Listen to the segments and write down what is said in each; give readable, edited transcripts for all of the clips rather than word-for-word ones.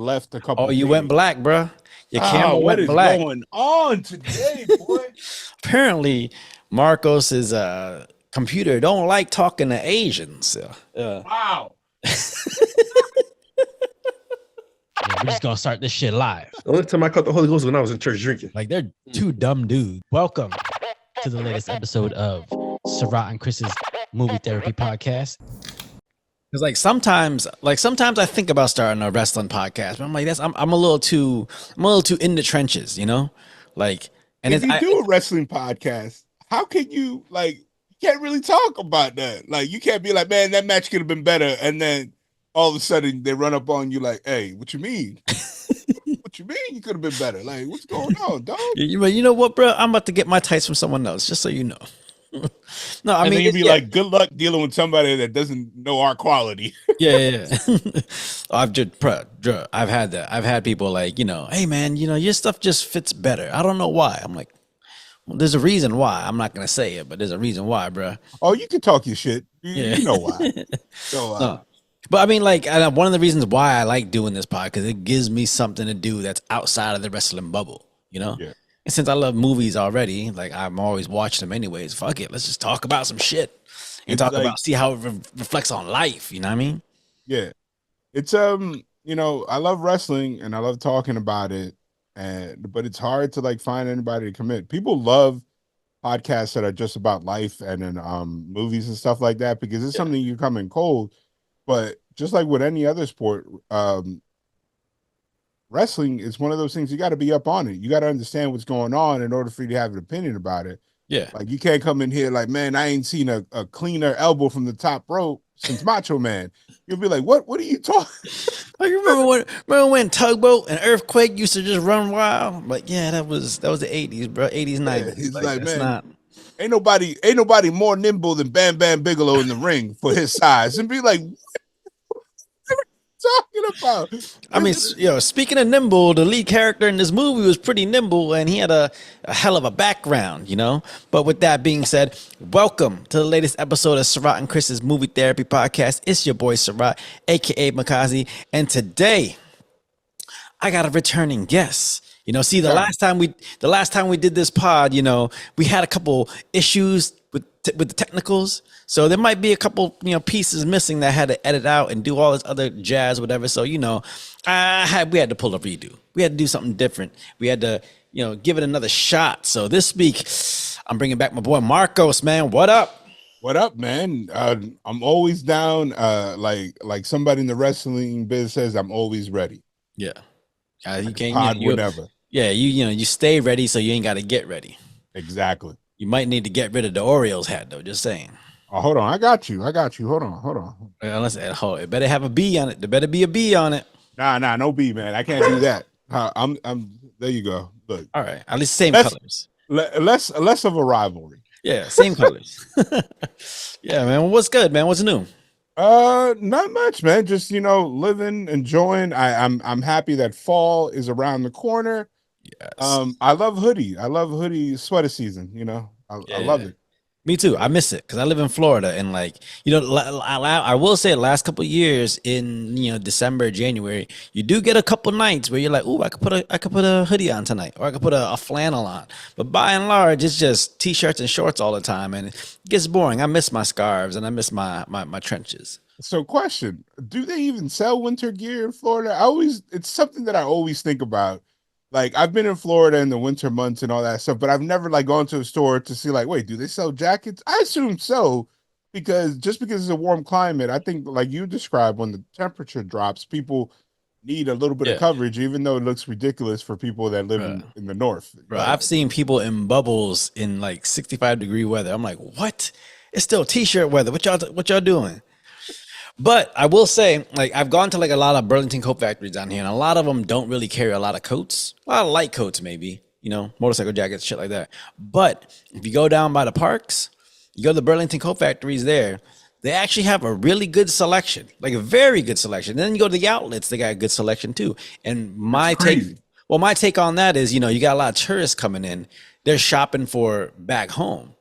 left a couple Oh, you went days. black, bro. Your camera What went is black. going on today, boy? Apparently, Marcos's computer don't like talking to Asians. Wow. Yeah, we're just gonna start this shit live. The only time I caught the Holy Ghost was when I was in church drinking. Like they're two dumb dudes. Welcome to the latest episode of Sarat and Chris's Movie Therapy Podcast. Because like sometimes I think about starting a wrestling podcast, but I'm like, I'm a little too in the trenches, you know, like. And if you do a wrestling podcast, how can you you can't really talk about that? Like you can't be like, man, that match could have been better, and then all of a sudden they run up on you like, hey, what you mean? What you mean you could have been better? Like, what's going on, dog? You know what, bro? I'm about to get my tights from someone else, just so you know. No, I mean, you'd be like, good luck dealing with somebody that doesn't know our quality. Yeah. I've had that. I've had people like, hey man, your stuff just fits better. I don't know why. I'm like, well, there's a reason why. I'm not gonna say it, but there's a reason why, bro. Oh, you can talk your shit. You know why. No. But I mean, like, one of the reasons why I like doing this pod, because it gives me something to do that's outside of the wrestling bubble, Yeah. And since I love movies already, like I'm always watching them anyways. Fuck it, let's just talk about some shit and see how it reflects on life. You know what I mean? Yeah, it's I love wrestling and I love talking about it, but it's hard to find anybody to commit. People love podcasts that are just about life and then movies and stuff like that because it's something you come in cold. But just like with any other sport, wrestling is one of those things you got to be up on it. You got to understand what's going on in order for you to have an opinion about it. Yeah. Like you can't come in here like, man, I ain't seen a cleaner elbow from the top rope since Macho Man. You'll be like, what are you talking? Like, remember when Tugboat and Earthquake used to just run wild? Like, yeah, that was the 80s, bro. 80s, 90s. He's like man, ain't nobody more nimble than Bam Bam Bigelow in the ring for his size. And be like, talking about? I mean, speaking of nimble, the lead character in this movie was pretty nimble and he had a hell of a background, But with that being said, welcome to the latest episode of Sarat and Chris's Movie Therapy Podcast. It's your boy Sarat, aka Makazi, and today I got a returning guest. See, the last time we did this pod, we had a couple issues with the technicals. So there might be a couple, pieces missing that I had to edit out and do all this other jazz, whatever. So, we had to pull a redo. We had to do something different. We had to, give it another shot. So this week, I'm bringing back my boy Marcos, man. What up? What up, man? I'm always down. Like somebody in the wrestling biz says, I'm always ready. Yeah. You can't, pod whenever. Yeah, you stay ready, so you ain't got to get ready. Exactly. You might need to get rid of the Orioles hat, though. Just saying. Oh, hold on. I got you. Hold on. It better have a B on it. There better be a B on it. Nah, no B, man. I can't do that. I'm. There you go. Look. All right. At least same colors. Less of a rivalry. Yeah, same colors. Yeah, man. What's good, man? What's new? Not much, man. Just living, enjoying. I'm happy that fall is around the corner. Yes. I love hoodie sweater season. I love it. Me too. I miss it because I live in Florida, and I will say, the last couple of years in December, January, you do get a couple nights where you're like, "Ooh, I could put a hoodie on tonight, or I could put a flannel on." But by and large, it's just t-shirts and shorts all the time, and it gets boring. I miss my scarves and I miss my trenches. So, question: do they even sell winter gear in Florida? It's something that I always think about. Like, I've been in Florida in the winter months and all that stuff, but I've never gone to a store to see wait, do they sell jackets? I assume so, because it's a warm climate, I think like you described, when the temperature drops, people need a little bit of coverage, even though it looks ridiculous for people that live in the north. Bro, I've seen people in bubbles in 65-degree weather. I'm like, what? It's still t-shirt weather. What y'all doing? But I will say, I've gone to a lot of Burlington coat factories down here, and a lot of them don't really carry a lot of coats. A lot of light coats, maybe, motorcycle jackets, shit like that. But if you go down by the parks, you go to the Burlington coat factories there, they actually have a really good selection, a very good selection. Then you go to the outlets, they got a good selection too. And my take on that is, you got a lot of tourists coming in. They're shopping for back home.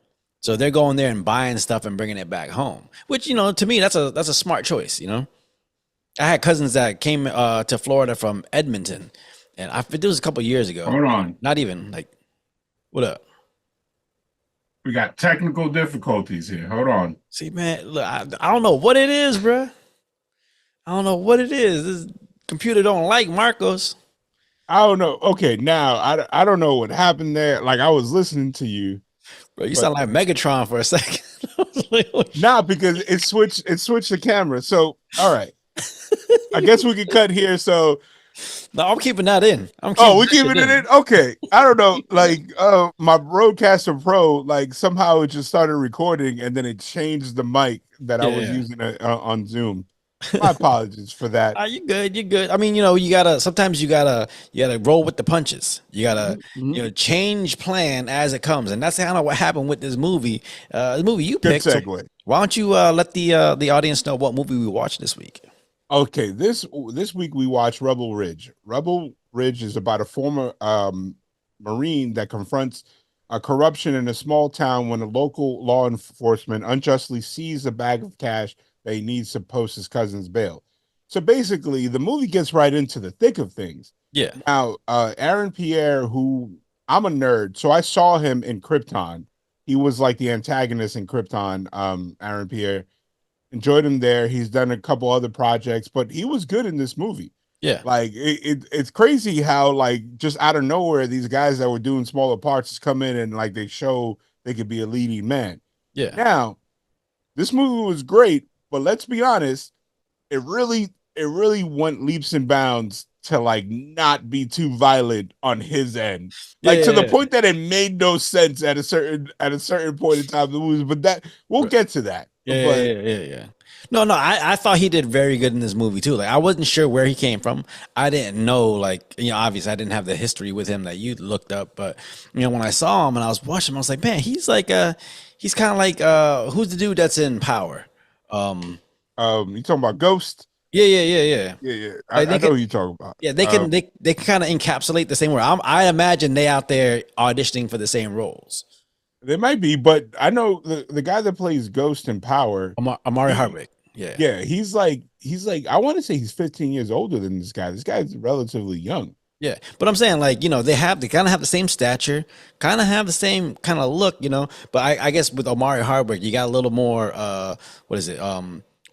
So they're going there and buying stuff and bringing it back home, which, to me, that's a smart choice, I had cousins that came to Florida from Edmonton, and it was a couple years ago. Hold on. Not even like, what up? We got technical difficulties here. Hold on. See, man, look, I don't know what it is, bro. I don't know what it is. This computer don't like Marcos. I don't know. Okay, now I don't know what happened there. Like I was listening to you. Bro, you sound like Megatron for a second. I was like, oh, Nah, because it switched the camera. So all right. I guess we can cut here. So no, I'm keeping that in. we're keeping it in. Okay. I don't know. Like my Rodecaster Pro, like somehow it just started recording and then it changed the mic that I was using on Zoom. My apologies for that. You good? You good? I mean, sometimes you gotta roll with the punches. You gotta change plan as it comes, and that's kind of what happened with this movie. The movie you Good picked. segue. So why don't you let the audience know what movie we watched this week? Okay, this week we watched Rebel Ridge. Rebel Ridge is about a former Marine that confronts a corruption in a small town when a local law enforcement unjustly seizes a bag of cash that he needs to post his cousin's bail. So basically, the movie gets right into the thick of things. Yeah. Now, Aaron Pierre, who I'm a nerd, so I saw him in Krypton. He was like the antagonist in Krypton. Aaron Pierre, enjoyed him there. He's done a couple other projects, but he was good in this movie. Yeah. Like it's crazy how like just out of nowhere these guys that were doing smaller parts just come in and like they show they could be a leading man. Yeah. Now, this movie was great, but let's be honest, it really went leaps and bounds to like not be too violent on his end, like to the point that it made no sense at a certain point in time of the movie. But that we'll get to that. Yeah. No, I thought he did very good in this movie too. Like I wasn't sure where he came from. I didn't know, like, obviously I didn't have the history with him that you looked up. But when I saw him and I was watching him, I was like, man, he's like he's kind of like who's the dude that's in Power? You talking about Ghost? Yeah. I know who you talking about. Yeah, they can kind of encapsulate the same word. I imagine they out there auditioning for the same roles. They might be, but I know the guy that plays Ghost in Power, Amari Hardwick. Yeah, he's like I want to say he's 15 years older than this guy. This guy's relatively young. Yeah, but I'm saying like they kind of have the same stature, kind of have the same kind of look, But I guess with Omari Hardwick, you got a little more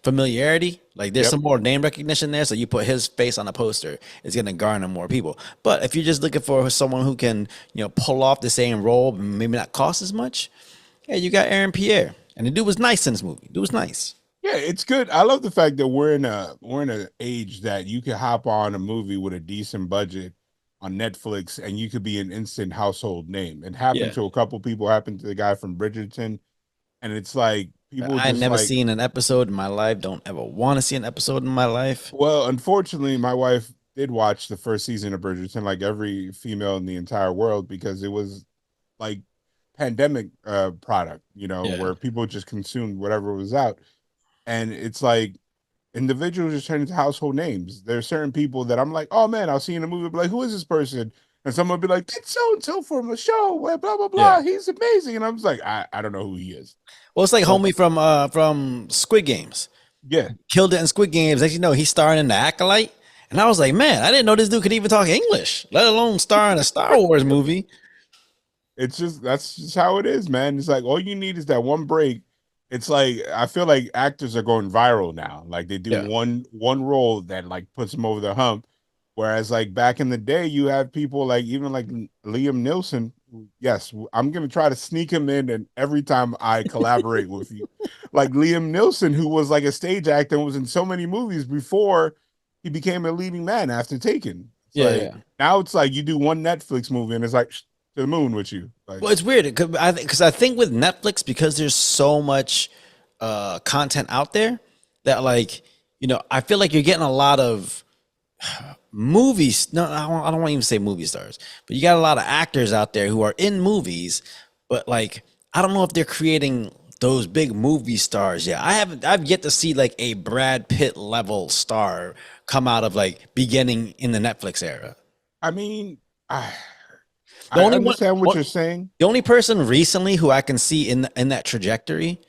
familiarity. Like there's some more name recognition there, so you put his face on a poster, it's gonna garner more people. But if you're just looking for someone who can pull off the same role, maybe not cost as much, yeah, you got Aaron Pierre, and the dude was nice in this movie. Dude was nice. Yeah, it's good. I love the fact that we're in an age that you can hop on a movie with a decent budget on Netflix and you could be an instant household name. It happened to a couple people, happened to the guy from Bridgerton, and it's like people I've never seen an episode in my life, don't ever want to see an episode in my life. Well, unfortunately, my wife did watch the first season of Bridgerton, like every female in the entire world, because it was like pandemic product, where people just consumed whatever was out. And it's like individuals just turn into household names. There are certain people that I'm like, oh man, I'll see in a movie, be like, who is this person? And someone will be like, it's so and so from the show, blah blah blah. Yeah. He's amazing, and I'm just like, I don't know who he is. Well, it's like homie from Squid Games. Yeah, killed it in Squid Games. As you know, he's starring in The Acolyte, and I was like, man, I didn't know this dude could even talk English, let alone star in a Star Wars movie. That's just how it is, man. It's like all you need is that one break. It's like I feel like actors are going viral now. Like they do one role that like puts them over the hump. Whereas like back in the day, you have people like even like Liam Neeson. Yes, I'm gonna try to sneak him in, and every time I collaborate with you, like Liam Neeson, who was like a stage actor and was in so many movies before he became a leading man after Taken. Now it's like you do one Netflix movie and it's like to the moon with you. Like, well, it's weird because I think with Netflix, because there's so much content out there that like I feel like you're getting a lot of movies. No, I don't want to even say movie stars, but you got a lot of actors out there who are in movies, but like I don't know if they're creating those big movie stars yet. I've yet to see like a Brad Pitt level star come out of like beginning in the Netflix era. I mean, I understand what you're saying. The only person recently who I can see in that trajectory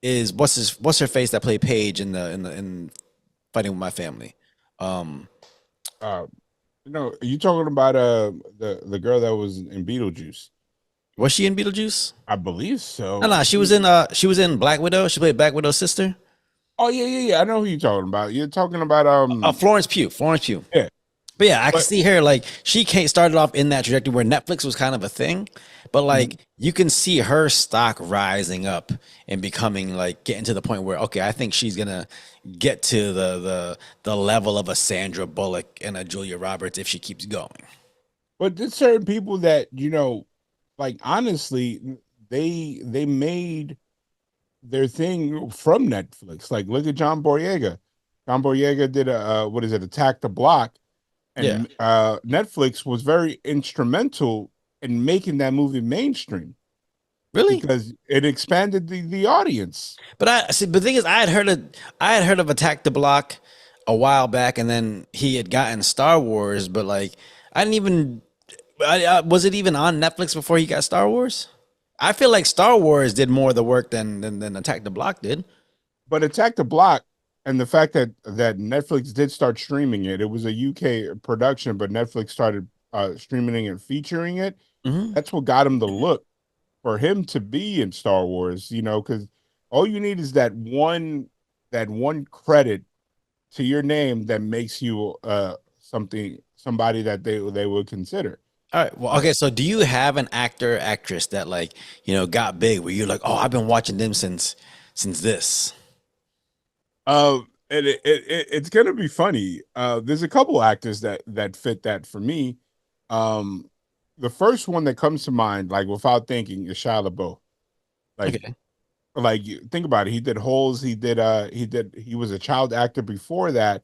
is what's her face that played Paige in fighting with my family. Uh, are you talking about the girl that was in Beetlejuice? Was she in Beetlejuice? I believe No, so. no, she was in Black Widow. She played Black Widow's sister. Oh yeah, yeah, yeah. I know who you're talking about. You're talking about Florence Pugh. Florence Pugh. yeah. But yeah, I can But see her like she came started off in that trajectory where Netflix was kind of a thing, but Mhm. like you can see her stock rising up and becoming like getting to the point where okay, I think she's gonna get to the level of a Sandra Bullock and a Julia Roberts if she keeps going. but there's certain people that like honestly, they made their thing from Netflix. Like look at John Boyega. John Boyega did a what is it, Attack the Block, Yeah, and Netflix was very instrumental in making that movie mainstream really. because it expanded the audience. But I see. But the thing is, I had heard of Attack the Block a while back, and then he had gotten Star Wars. But like, I didn't even. Was it even on Netflix before he got Star Wars? I feel like Star Wars did more of the work than Attack the Block did. But Attack the Block and the fact that Netflix did start streaming it, it was a UK production, but Netflix started streaming it and featuring it. Hmm. That's what got him the look for him to be in Star Wars, because all you need is that one credit to your name that makes you somebody that they would consider. All right. Well, okay. So, do you have an actor, actress that like got big where you're like, oh, I've been watching them since this? And it's gonna be funny. There's a couple actors that fit that for me. Um, the first one that comes to mind, like without thinking, is Shia LaBeouf. Like, Okay. think about it. He did Holes. He was a child actor before that,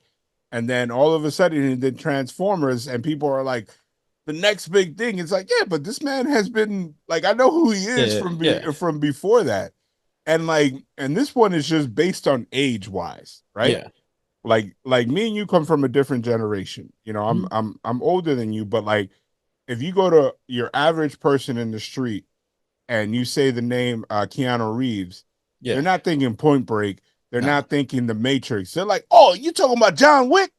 and then all of a sudden he did Transformers, and people are like, the next big thing. It's like, yeah, but this man has been like, I know who he is Yeah. Yeah. from before that, and this one is just based on age wise, right? Yeah. Like me and you come from a different generation. I'm Mhm. I'm older than you, but like if you go to your average person in the street and you say the name Keanu Reeves, they're Yeah. not thinking Point Break. They're No. not thinking The Matrix. They're like, oh, you talking about John Wick?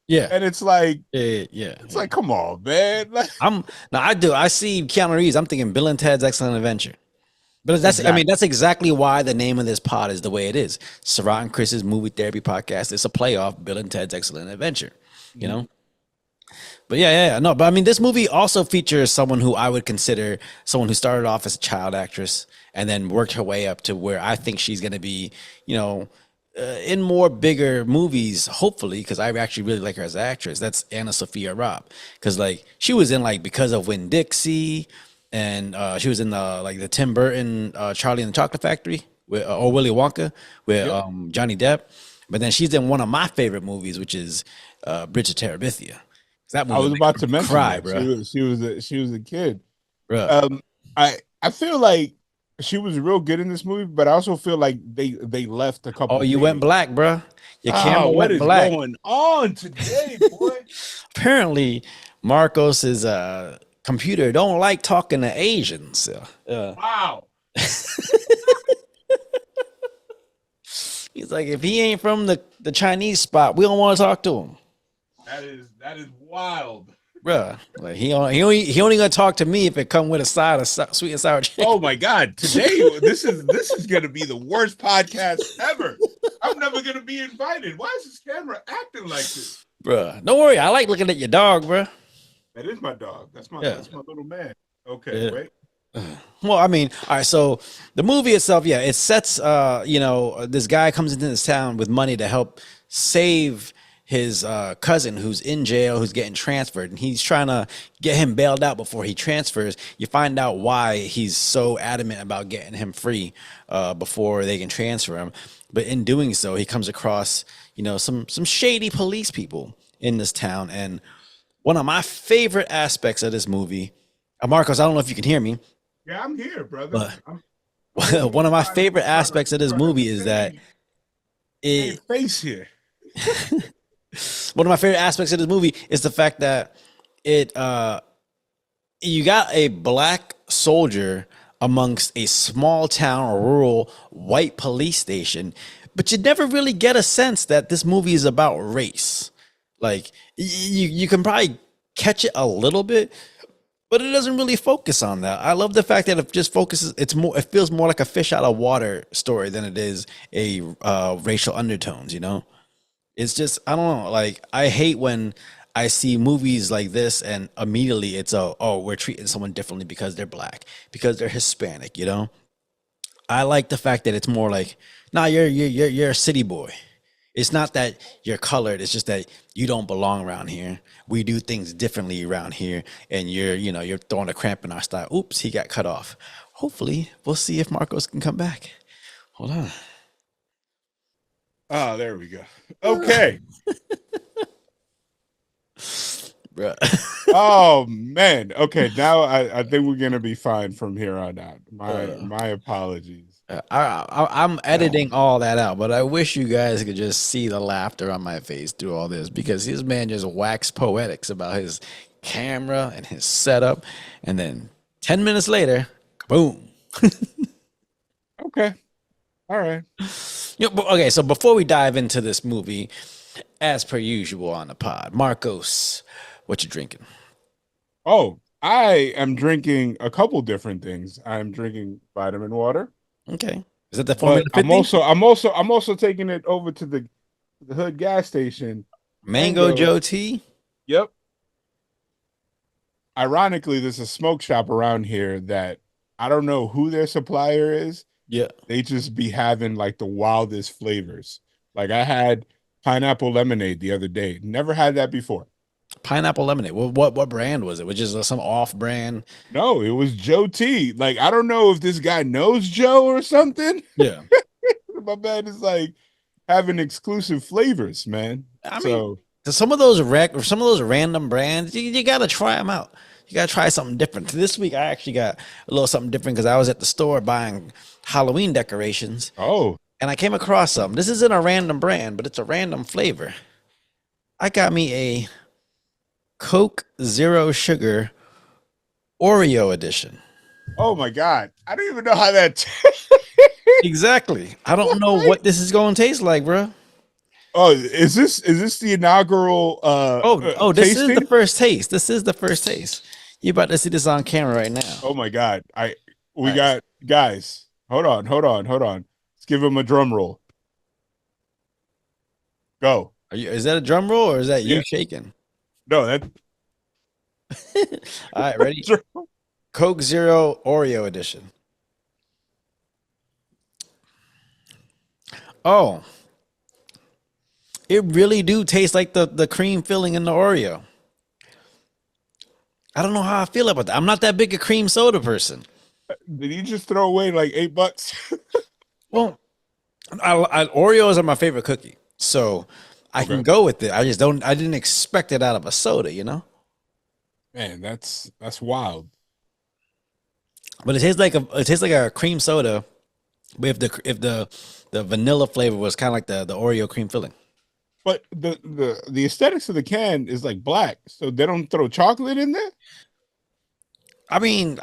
Yeah. And it's like, Yeah. Yeah. it's Yeah. like, come on, man. Like, I'm now. I do. I see Keanu Reeves. I'm thinking Bill and Ted's Excellent Adventure. But that's. I mean, exactly. that's exactly why the name of this pod is the way it is. Sarah and Chris's movie therapy podcast. It's a play off Bill and Ted's Excellent Adventure. You Mhm. know. But yeah. No. But I mean, this movie also features someone who I would consider someone who started off as a child actress and then worked her way up to where I think she's going to be. In more bigger movies, hopefully, because I actually really like her as an actress. That's Anna Sophia Robb, because like she was in like Because of Winn Dixie, and she was in the Tim Burton Charlie and the Chocolate Factory with or Willy Wonka with Yep. Johnny Depp. But then she's in one of my favorite movies, which is Bridge of Terabithia. That I movie was makes about me to mention cry, that bro. she was a kid. Bro. Um, I feel like she was real good in this movie, but I also feel like they left a Oh, couple you went things. black, bro. Your Ah, camera what went is black. going on today, boy? Apparently, Marcos's computer don't like talking to Asians. Wow. He's like, if he ain't from the Chinese spot, we don't want to talk to him, That is wild. bruh. Like he only gonna talk to me if it come with a side of sweet and sour chicken, Oh my God. Today this is gonna be the worst podcast ever. I'm never gonna be invited. Why is this camera acting like this? bruh. Don't worry, I like looking at your dog, bruh. That is my dog. That's my Yeah. that's my little man. Okay, Yeah. wait. Well, I mean, all right. So the movie itself, yeah, it sets, this guy comes into this town with money to help save his cousin who's in jail, who's getting transferred, and he's trying to get him bailed out before he transfers. You find out why he's so adamant about getting him free before they can transfer him. But in doing so, he comes across, some shady police people in this town, and one of my favorite aspects of this movie, Marcos, I don't know if you can hear me. Yeah, I'm here, brother. But I'm one of my favorite aspects of this movie is that save it face here. one of my favorite aspects of this movie is the fact that it you got a black soldier amongst a small town rural white police station but you never really get a sense that this movie is about race. Like you can probably catch it a little bit, but it doesn't really focus on that. I love the fact that it just focuses. It feels more like a fish out of water story than it is a racial undertones. You know, it's just I don't know. Like I hate when I see movies like this and immediately it's oh we're treating someone differently because they're black, because they're Hispanic. You know, I like the fact that it's more like, nah, you're a city boy. It's not that you're colored. It's just that you don't belong around here. We do things differently around here, and you're throwing a cramp in our style. Oops, he got cut off. Hopefully, we'll see if Marcos can come back. Hold on. Oh, there we go. Okay. Bruh. Oh man. Okay, now I think we're gonna be fine from here on out. My apologies. I'm editing all that out, but I wish you guys could just see the laughter on my face through all this because this man just waxed poetics about his camera and his setup, and then 10 minutes later, boom. Okay. All right. Okay, so before we dive into this movie, as per usual on the pod, Marcos, what you drinking? Oh, I am drinking a couple different things. I'm drinking vitamin water. Okay, is that the Formula But 50? I'm also taking it over to the hood gas station. Mango Joe tea? Yep. Ironically, there's a smoke shop around here that I don't know who their supplier is. Yeah. They just be having like the wildest flavors. Like I had pineapple lemonade the other day. Never had that before. Pineapple lemonade. What brand was it? Which is some off brand? No, it was Joe T. Like I don't know if this guy knows Joe or something. Yeah. My man is like having exclusive flavors, man. I mean, some of those random brands, you gotta try them out. You gotta try something different. This week, I actually got a little something different because I was at the store buying Halloween decorations. Oh, and I came across something. This isn't a random brand, but it's a random flavor. I got me a Coke Zero Sugar Oreo edition. oh my God. I don't even know how that Exactly. I don't know what this is going to taste like, bro. Oh, is this the inaugural This is the tasting? first taste. This is the first taste. You about to see this on camera right now. Oh my God. We Nice. got guys. Hold on. Let's give him a drum roll. Go. Is that a drum roll or is that you Yeah. shaking? No, that All right, ready? Coke Zero Oreo edition. Oh, it really do taste like the cream filling in the Oreo. I don't know how I feel about that. I'm not that big a cream soda person. did he just throw away like $8? Well, Oreos are my favorite cookie, so I can go with it. I didn't expect it out of a soda, you know. Man, that's wild. But it tastes like a cream soda, but if the vanilla flavor was kind of like the Oreo cream filling. But the aesthetics of the can is like black, so they don't throw chocolate in there. I mean,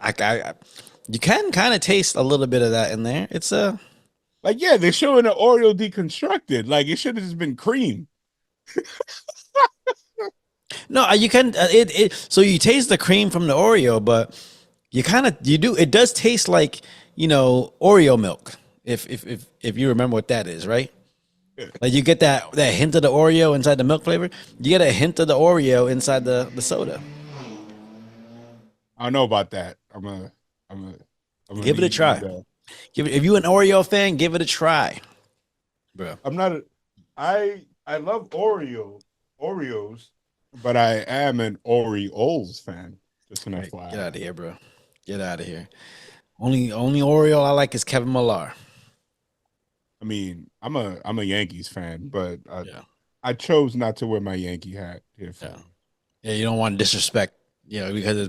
you can kind of taste a little bit of that in there. It's Like, yeah, they're showing an Oreo deconstructed. Like it should have just been cream. no, you can so you taste the cream from the Oreo, but it does taste like, Oreo milk. If you remember what that is, right? Like you get that hint of the Oreo inside the milk flavor. You get a hint of the Oreo inside the soda. I don't know about that. I'm gonna Give it a need try. you to- If you an Oreo fan, give it a try, bro. I'm not. I love Oreos, but I am an Oreos fan. Just an FYI. Get out of here, bro. Get out of here. Only Oreo I like is Kevin Millar. I mean, I'm a Yankees fan, but Yeah. I chose not to wear my Yankee hat here. Yeah, you don't want to disrespect, because it's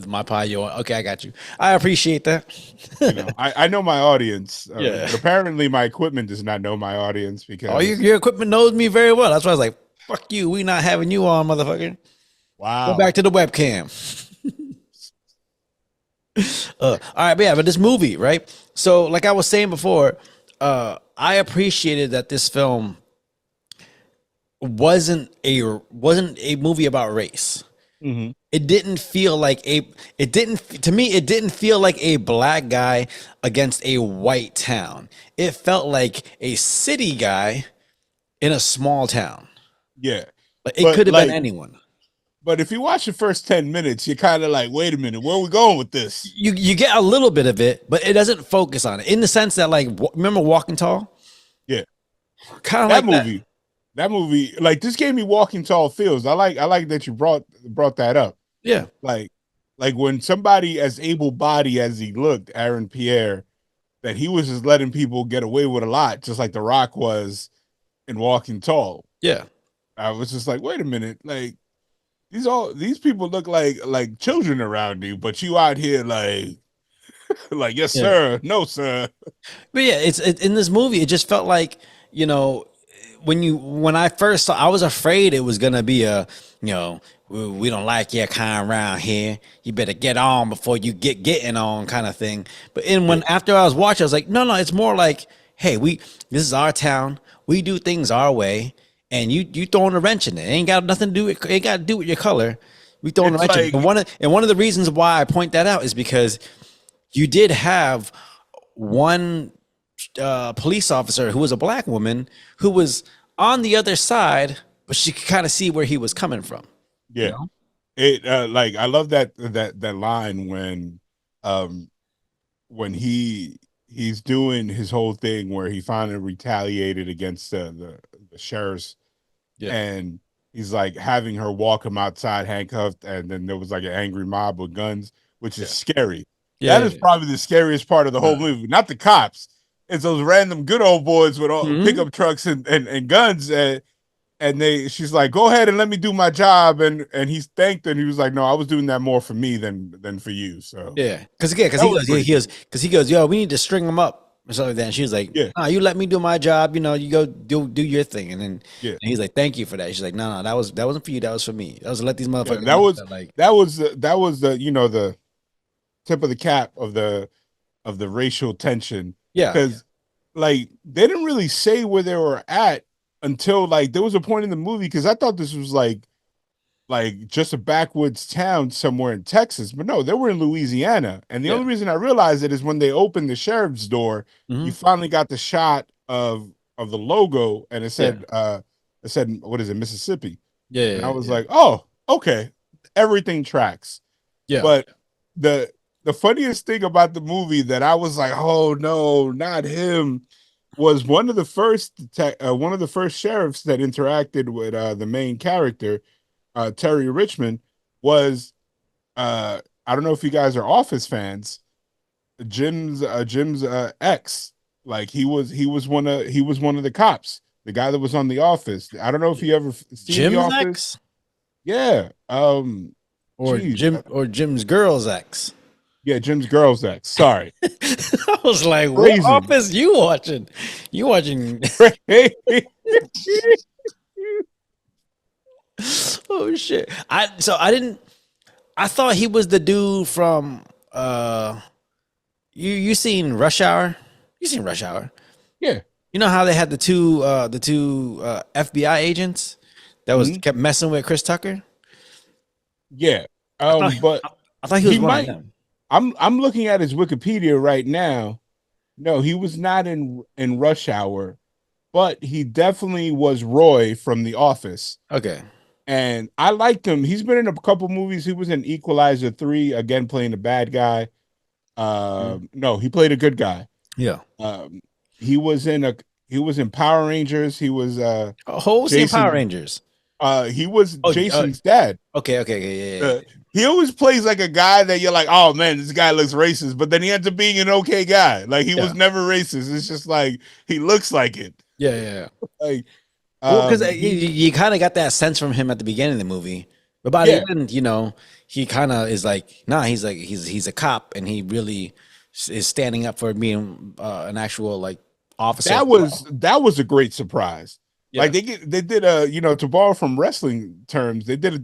my pie. Okay, I got you. I appreciate that. I know my audience. Yeah. But apparently my equipment does not know my audience because Oh, your equipment knows me very well. That's why I was like, fuck you. We not having you on, motherfucker. wow. Go back to the webcam. All right, but this movie, right? So, like I was saying before, I appreciated that this film wasn't a movie about race. Mhm. It didn't feel like it didn't to me it didn't feel like a black guy against a white town. It felt like a city guy in a small town. Yeah. Like it But could have been like, anyone. but if you watch the first 10 minutes, you're kind of like, wait a minute, where are we going with this? You get a little bit of it, but it doesn't focus on it in the sense that like remember Walking Tall? Yeah. Kind of That like that. movie, that movie, like this gave me Walking Tall feels. I like that you brought that up. Yeah. Like like when somebody as able-bodied as he looked, Aaron Pierre, that he was just letting people get away with a lot, just like The Rock was in Walking Tall. Yeah. I was just like, wait a minute, like these people look like children around you, but you out here like yes Yeah. sir, no sir. But yeah, in this movie, it just felt like, you know, when I first saw, I was afraid it was gonna be a, you know, we don't like your kind around here. You better get on before you getting on kind of thing. But when after I was watching, I was like, no, it's more like, hey, this is our town. We do things our way, and you throwing a wrench in it. It ain't got nothing to do with, it ain't got to do with your color. We throwing a It's wrench in it. like One of the reasons why I point that out is because you did have one police officer who was a black woman who was on the other side, but she could kind of see where he was coming from. yeah. You know? It like I love that line when he's doing his whole thing where he finally retaliated against the sheriffs, Yeah. and he's like having her walk him outside handcuffed, and then there was like an angry mob with guns, which is scary. Yeah. That is probably the scariest part of the whole movie, not the cops. It's those random good old boys with all pickup trucks and guns, and she's like, go ahead and let me do my job, and he thanked her, and he was like, no, I was doing that more for me than for you. So Yeah. Because that was pretty he goes, yo, we need to string him up or something like that. And she was like, yeah, nah, you let me do my job. You know, you go do your thing. And then yeah. and he's like, thank you for that. She's like, no, that wasn't for you. That was for me. That was to let these Yeah, motherfuckers that know was that, like, the tip of the cap of the racial tension, yeah, because like they didn't really say where they were at until like there was a point in the movie, because I thought this was like just a backwoods town somewhere in Texas, but no, they were in Louisiana. And the yeah. only reason I realized it is when they opened the sheriff's door, you finally got the shot of the logo, and it said what is it, Mississippi. And I was like, oh, okay, everything tracks. yeah. But the funniest thing about the movie that I was like, oh no, not him, was one of the first sheriffs that interacted with the main character, Terry Richmond, was I don't know if you guys are Office fans. Jim's ex, like he was one of the cops, the guy that was on The Office. I don't know if you ever seen The Jim's Office. ex Yeah. Geez. Jim's girl's ex. Yeah, Jim's girl's ex. Sorry. I was like, Crazy. what office you watching? You watching? Oh shit! I thought he was the dude from you seen Rush Hour? You seen Rush Hour? Yeah. You know how they had the two FBI agents that was kept messing with Chris Tucker? Yeah. But I thought he was he one might. of them. I'm looking at his Wikipedia right now. No, he was not in Rush Hour, but he definitely was Roy from The Office. Okay. And I liked him. He's been in a couple movies. He was in Equalizer 3, again playing the bad guy. No, he played a good guy. Yeah. He was in Power Rangers. He was Who's in Power Rangers? He was Jason's dad. Okay, yeah. He always plays like a guy that you're like, oh man, this guy looks racist, but then he ends up being an okay guy. Like he was never racist. It's just like he looks like it. Yeah. Like, because you kind of got that sense from him at the beginning of the movie, but by the end, you know, he kind of is like, nah, he's a cop, and he really is standing up for being an actual like officer. That was a great surprise. Yeah. Like they did to borrow from wrestling terms, they did a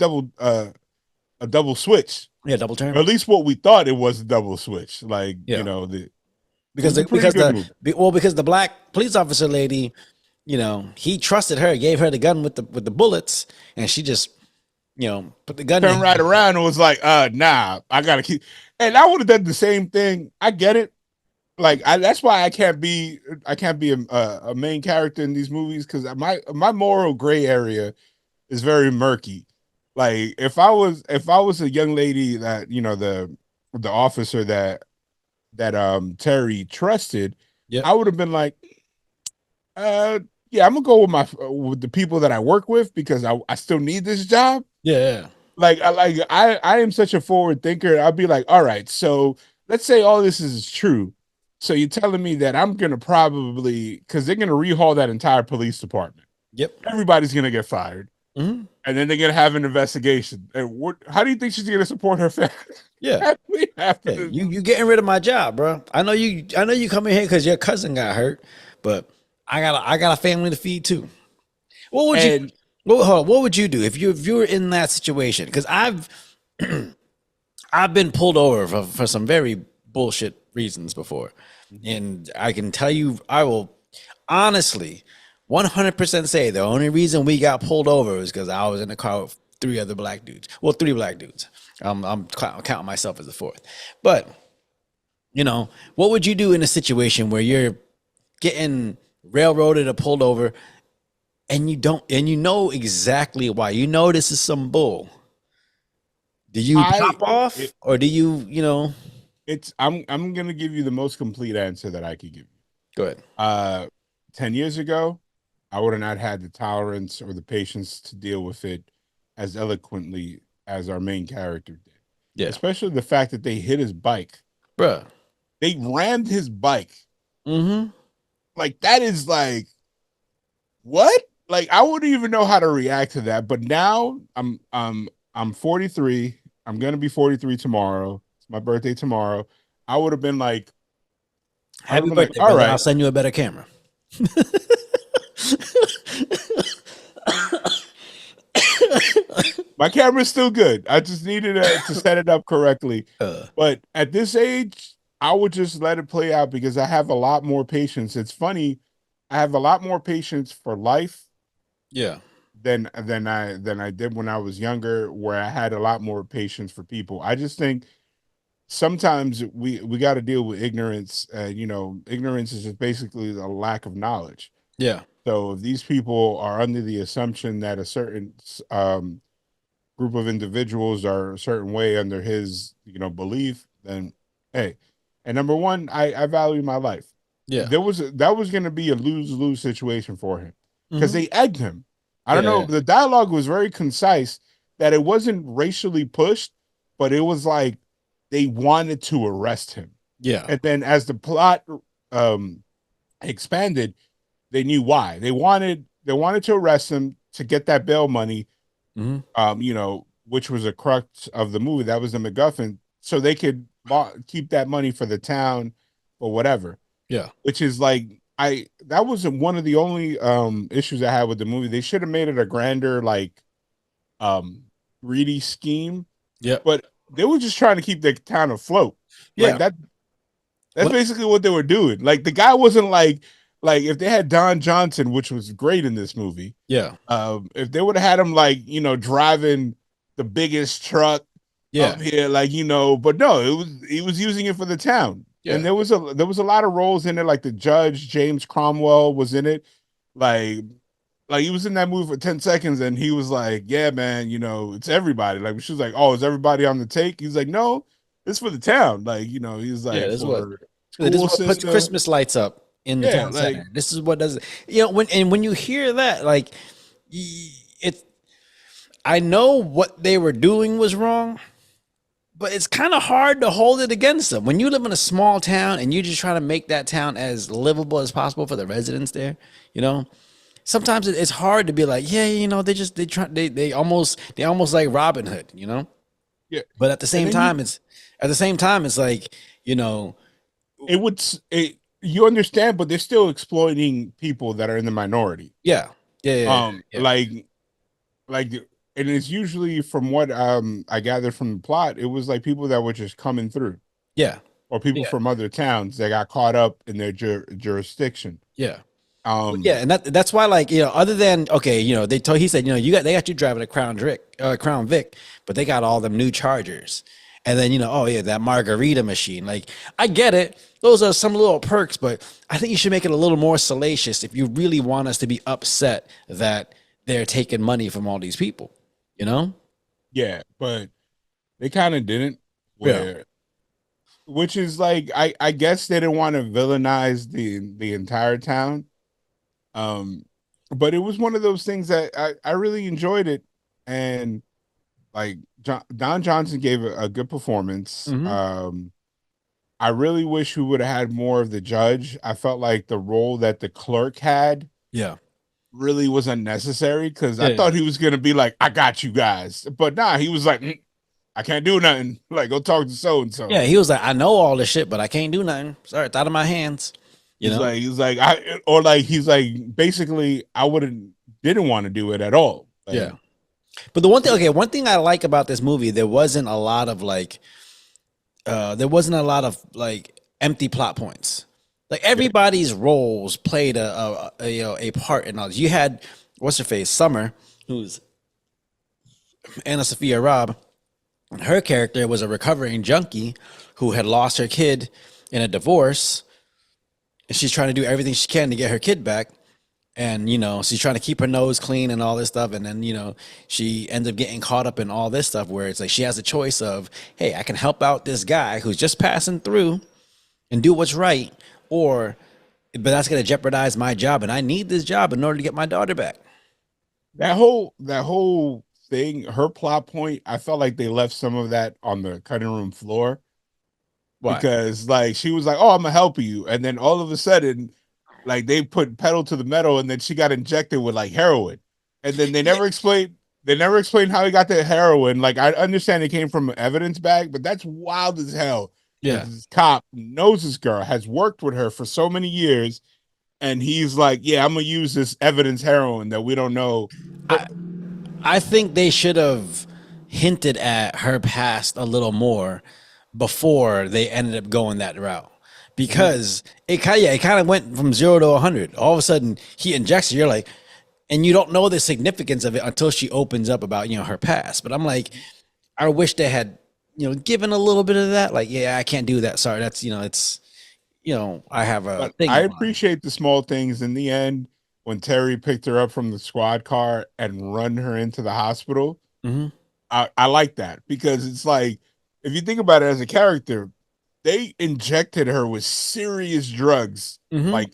double switch. Yeah, double turn. Or at least what we thought it was a double switch. Like, It was a pretty good movie. because the black police officer lady, he trusted her, gave her the gun with the bullets, and she just put the gun in Turned right around and was like, nah, I gotta keep. And I would have done the same thing. I get it. Like that's why I can't be a main character in these movies, because my moral gray area is very murky. Like if I was a young lady that the officer that Terry trusted, Yep. I would have been like, yeah, I'm gonna go with the people that I work with, because I still need this job. Yeah. Like I am such a forward thinker. I'll be like, all right, so let's say all this is true. So you're telling me that I'm gonna probably, because they're gonna rehaul that entire police department. Yep. Everybody's gonna get fired, Mhm. and then they're gonna have an investigation. And how do you think she's gonna support her family? Yeah. After Yeah, this? you getting rid of my job, bro. I know you come in here because your cousin got hurt, but I got a family to feed too. What would you And what would you do if you were in that situation? Because I've been pulled over for some very bullshit reasons before, and I can tell you, I will honestly 100% say the only reason we got pulled over was because I was in the car with three other black dudes. Well, three black dudes. I'm counting myself as the fourth. But what would you do in a situation where you're getting railroaded or pulled over, and you know exactly why? You know this is some bull. Do you pop off, or do you? I'm gonna give you the most complete answer that I could give you. Go ahead. 10 years ago, I would have not had the tolerance or the patience to deal with it as eloquently as our main character did. Yeah, Especially the fact that they hit his bike. bruh. They rammed his bike. Mm-hmm. Like, that is like, what? Like, I wouldn't even know how to react to that. But now I'm 43. I'm gonna be 43 tomorrow. It's my birthday tomorrow. I would have been like, Happy birthday, all brother. right. I'll send you a better camera. My camera's still good. I just needed to set it up correctly. But at this age, I would just let it play out, because I have a lot more patience. It's funny, I have a lot more patience for life Yeah. than I did when I was younger, where I had a lot more patience for people. I just think sometimes we got to deal with ignorance. Ignorance is just basically a lack of knowledge. Yeah. So if these people are under the assumption that a certain group of individuals are a certain way under his belief, then hey. And number one, I value my life. Yeah. That was going to be a lose-lose situation for him, because Mhm. they egged him. I don't know, Yeah. the dialogue was very concise, that it wasn't racially pushed, but it was like they wanted to arrest him. Yeah. And then as the plot expanded, they knew why. They wanted to arrest him to get that bail money, Mhm. which was a crux of the movie. That was the MacGuffin, so they could keep that money for the town or whatever. Yeah. Which is like, that was one of the only issues I had with the movie. They should have made it a grander, like, greedy scheme, Yeah. but they were just trying to keep the town afloat. Yeah. Like that's What? basically what they were doing. Like, the guy wasn't like if they had Don Johnson, which was great in this movie, Yeah. if they would have had him, like, driving the biggest truck Yeah. up here, like, but no, he was using it for the town. Yeah. And there was a lot of roles in it, like the judge, James Cromwell, was in it. Like he was in that movie for 10 seconds, and he was like, yeah, man, it's everybody. Like, she was like, oh, is everybody on the take? He's like, no, it's for the town. Like, he's like, Yeah. This is what. for This is school what puts system. Christmas lights up in the Yeah, town like, center. This is what does it. When you hear that, like, it's. I know what they were doing was wrong, but it's kind of hard to hold it against them. When you live in a small town and you just try to make that town as livable as possible for the residents there, sometimes it's hard to be like, yeah, they almost like Robin Hood, yeah. But at the And same then time, it's like, you understand, but they're still exploiting people that are in the minority. yeah, yeah. Like, and it's usually, from what I gathered from the plot, it was like people that were just coming through. Yeah. or people Yeah. from other towns that got caught up in their jurisdiction. Yeah. Well, Um, yeah, and that's why, like, other than, okay, he said, they got you driving a Crown Vic, but they got all them new Chargers, and then oh yeah, that margarita machine. Like, I get it; those are some little perks, but I think you should make it a little more salacious if you really want us to be upset that they're taking money from all these people. You know? yeah, but they kind of didn't. Yeah. Where, which is like, I guess they didn't want to villainize the entire town. Um, but it was one of those things that I really enjoyed it, and like Don Johnson gave a good performance. Mm-hmm. I really wish we would have had more of the judge. I felt like the role that the clerk had Yeah. really was unnecessary because I Yeah. thought he was gonna be like, "I got you guys," but nah, he was like, "I can't do nothing." Like, go talk to so and Yeah. so. He was like, I know all this shit, but I can't do nothing. Sorry, it's out of my hands. You know? He's like, basically, I wouldn't didn't want to do it at all. Like, Yeah. But one thing I like about this movie, there wasn't a lot of like empty plot points. Like, yeah, everybody's roles played a part in all this. You had what's her face, Summer, who's Anna Sophia Robb. Her character was a recovering junkie who had lost her kid in a divorce, and she's trying to do everything she can to get her kid back. And she's trying to keep her nose clean and all this stuff, and then she ends up getting caught up in all this stuff where it's like she has a choice of, hey, I can help out this guy who's just passing through and do what's right, but that's going to jeopardize my job, and I need this job in order to get my daughter back. that whole thing, her plot point, I felt like they left some of that on the cutting room floor Why? because like she was like, "Oh, I'm gonna help you," and then all of a sudden, like they put pedal to the metal, and then she got injected with like heroin, and then Yeah, they never explained how he got the heroin. Like, I understand it came from an evidence bag, but that's wild as hell. yeah. This cop knows this girl, has worked with her for so many years, and he's like, "Yeah, I'm gonna use this evidence heroin that we don't know." I I think they should have hinted at her past a little more before they ended up going that route. Because it kind of went from 0 to 100. All of a sudden, he injects her. You're like, and you don't know the significance of it until she opens up about her past. But I'm like, I wish they had given a little bit of that. Like, yeah, I can't do that. Sorry, that's it's I have a But thing I in mind. appreciate the small things in the end when Terry picked her up from the squad car and run her into the hospital. Hmm. I like that because it's like, if you think about it as a character, they injected her with serious drugs Hmm. like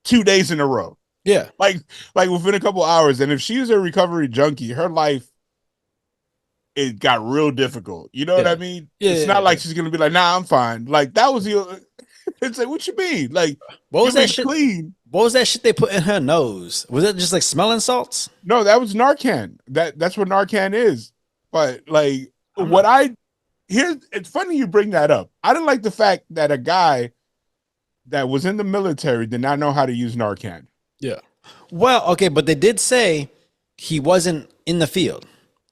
2 days in a row. Yeah, Like like within a couple hours. And if she's a recovery junkie, her life, it got real difficult. You know what I yeah, mean? yeah, It's yeah, not yeah. like she's gonna be like, "Nah, I'm fine." Like that was the. It's like, what you mean? Like, What was you've that been shit? clean. What was that shit they put in her nose? Was it just like smelling salts? No, that was Narcan. That's what Narcan is. But like, I'm what not. I here, it's funny you bring that up. I didn't like the fact that a guy that was in the military did not know how to use Narcan. Yeah. Well, okay, but they did say he wasn't in the field.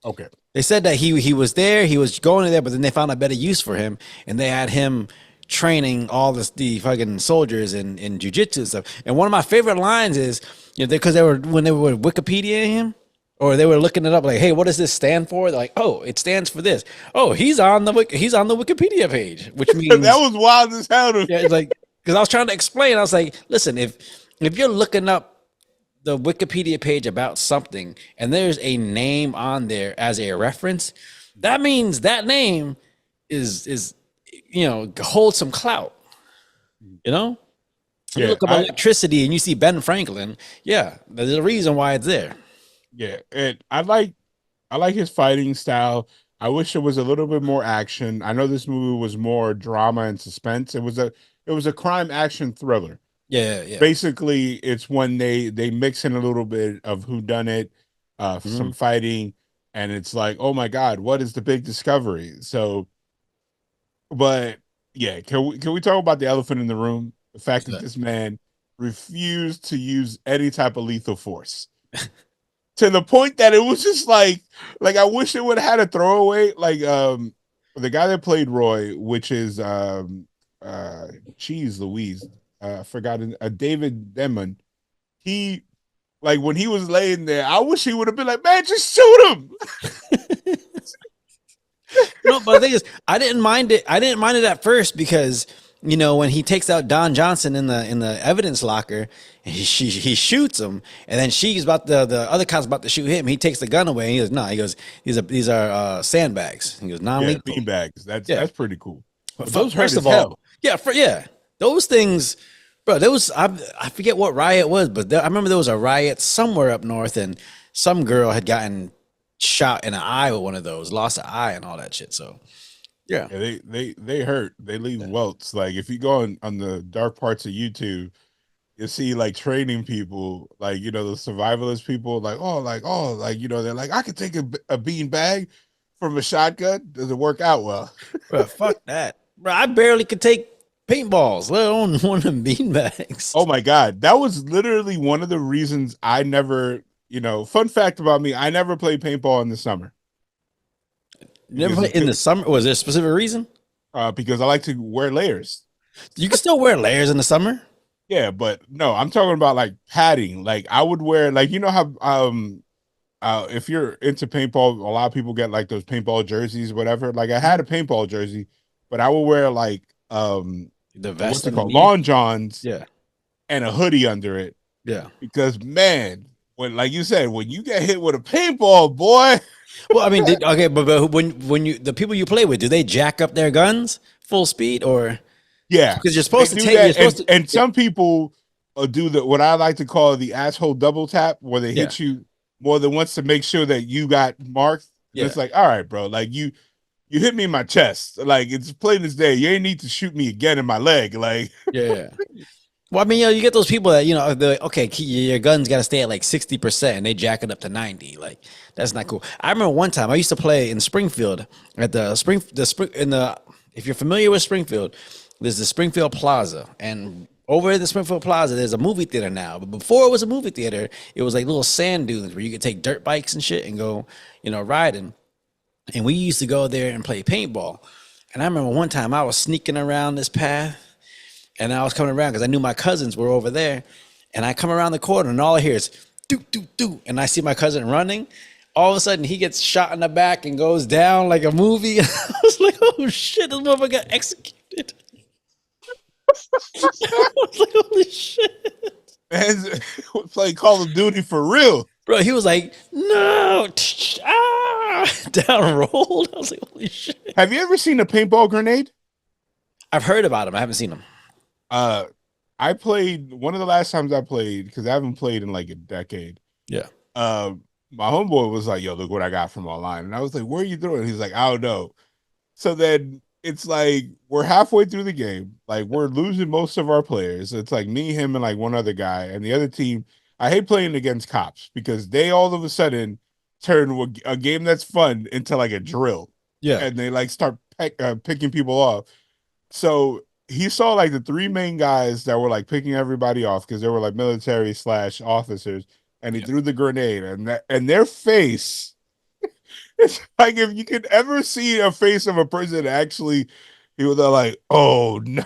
Okay. They said that he was there, he was going there, but then they found a better use for him, and they had him training all the fucking soldiers in jujitsu and stuff. And one of my favorite lines is, because they were when they were Wikipedia him, or they were looking it up, like, hey, what does this stand for? They're like, oh, it stands for this. Oh, he's on the Wikipedia page, which That means, was wild as hell to yeah, me. it's like, because I was trying to explain, I was like, listen, if you're looking up the Wikipedia page about something and there's a name on there as a reference, that means that name is holds some clout. You know, you Yeah, look up electricity and you see Ben Franklin. Yeah, there's a reason why it's there. and I like his fighting style. I wish there was a little bit more action. I know this movie was more drama and suspense. It was a crime action thriller. Yeah, yeah. Basically, it's when they mix in a little bit of who done it, some Mhm. fighting, and it's like, oh my god, what is the big discovery? So, but yeah, can we talk about the elephant in the room? The fact What's that that? this man refused to use any type of lethal force, to the point that it was just like I wish it would have had a throwaway, like the guy that played Roy, which is Cheese Louise. I forgot David Demon. He like when he was laying there, I wish he would have been like, man, just shoot him. No, but the thing is, I didn't mind it. I didn't mind it at first because when he takes out Don Johnson in the evidence locker, and he shoots him, and then she's about the other cop's about to shoot him. He takes the gun away. And he goes, no. He goes, these are sandbags. He goes, Yeah, non-lethal. beanbags. That's Yeah. that's pretty cool. But But those hurt first as of all, hell. yeah, those things, bro. There was I forget what riot was, but I remember there was a riot somewhere up north, and some girl had gotten shot in the eye with one of those, lost an eye, and all that shit. So yeah, Yeah, they hurt. They leave welts. Like if you go on the dark parts of YouTube, you see like training people, like the survivalist people, they're like, I could take a bean bag from a shotgun. Does it work out well? bro, fuck that, bro. I barely could take paintballs, let alone one of them beanbags. Oh my god, that was literally one of the reasons I never. Fun fact about me: I never played paintball in the summer Never because played in the summer. Was there a specific reason? because I like to wear layers. You can still wear layers in the summer. Yeah, but no, I'm talking about like padding. Like I would wear like how if you're into paintball, a lot of people get like those paintball jerseys, whatever. Like I had a paintball jersey, but I would wear like The what's vest it called? underneath. Long johns Yeah, and a hoodie under it. yeah. Because man, when like you said, when you get hit with a paintball, boy. Well, I mean, okay, but when you the people you play with, do they jack up their guns full speed or? Yeah, Because you're they supposed to do take. You're that, supposed to. and some people do the what I like to call the asshole double tap, where they Yeah, hit you more than once to make sure that you got marked. And yeah, it's like, all right, bro, like you hit me in my chest, like it's plain as day. You ain't need to shoot me again in my leg, like yeah. Well, I mean, you get those people that they're like, okay, your gun's got to stay at like 60%, and they jack it up to 90. Like that's not cool. I remember one time I used to play in Springfield at the spring in the. If you're familiar with Springfield, there's the Springfield Plaza, and over at the Springfield Plaza, there's a movie theater now. But before it was a movie theater, it was like little sand dunes where you could take dirt bikes and shit and go, riding. And we used to go there and play paintball. And I remember one time I was sneaking around this path, and I was coming around because I knew my cousins were over there. And I come around the corner, and all I hear is do do do, and I see my cousin running. All of a sudden, he gets shot in the back and goes down like a movie. I was like, "Oh shit! This motherfucker got executed." I was like, "Holy shit!" man, play Call of Duty for real. Bro, he was like, "No!" Down rolled. I was like, "Holy shit!" Have you ever seen a paintball grenade? I've heard about him. I haven't seen him. Uh, I played one of the last times I played because I haven't played in like a decade. Yeah. My homeboy was like, "Yo, look what I got from online," and I was like, "Where are you doing?" He's like, "I don't know." So then it's like we're halfway through the game, like we're losing most of our players. It's like me, him, and like one other guy, and the other team. I hate playing against cops because they all of a sudden turn a game that's fun into like a drill, Yeah. and they like start picking people off. So he saw like the three main guys that were like picking everybody off because they were like military slash officers, and he Yeah. threw the grenade, and their face. It's like if you could ever see a face of a person actually, he was like, "Oh no!"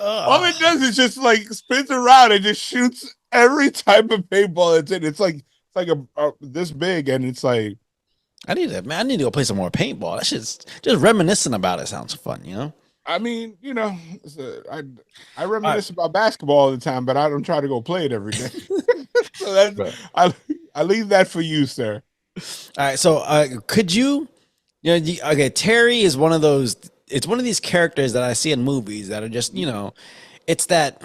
All it does is just like spins around and just shoots every type of paintball it's in. It's like a this big, and it's like I need to, man. I need to go play some more paintball. That shit's just reminiscing about it sounds fun, I mean, I reminisce about basketball all the time, but I don't try to go play it every day. So that's Right. I leave that for you, sir. All right. So, could you, okay, Terry is one of those. It's one of these characters that I see in movies that are just, it's that,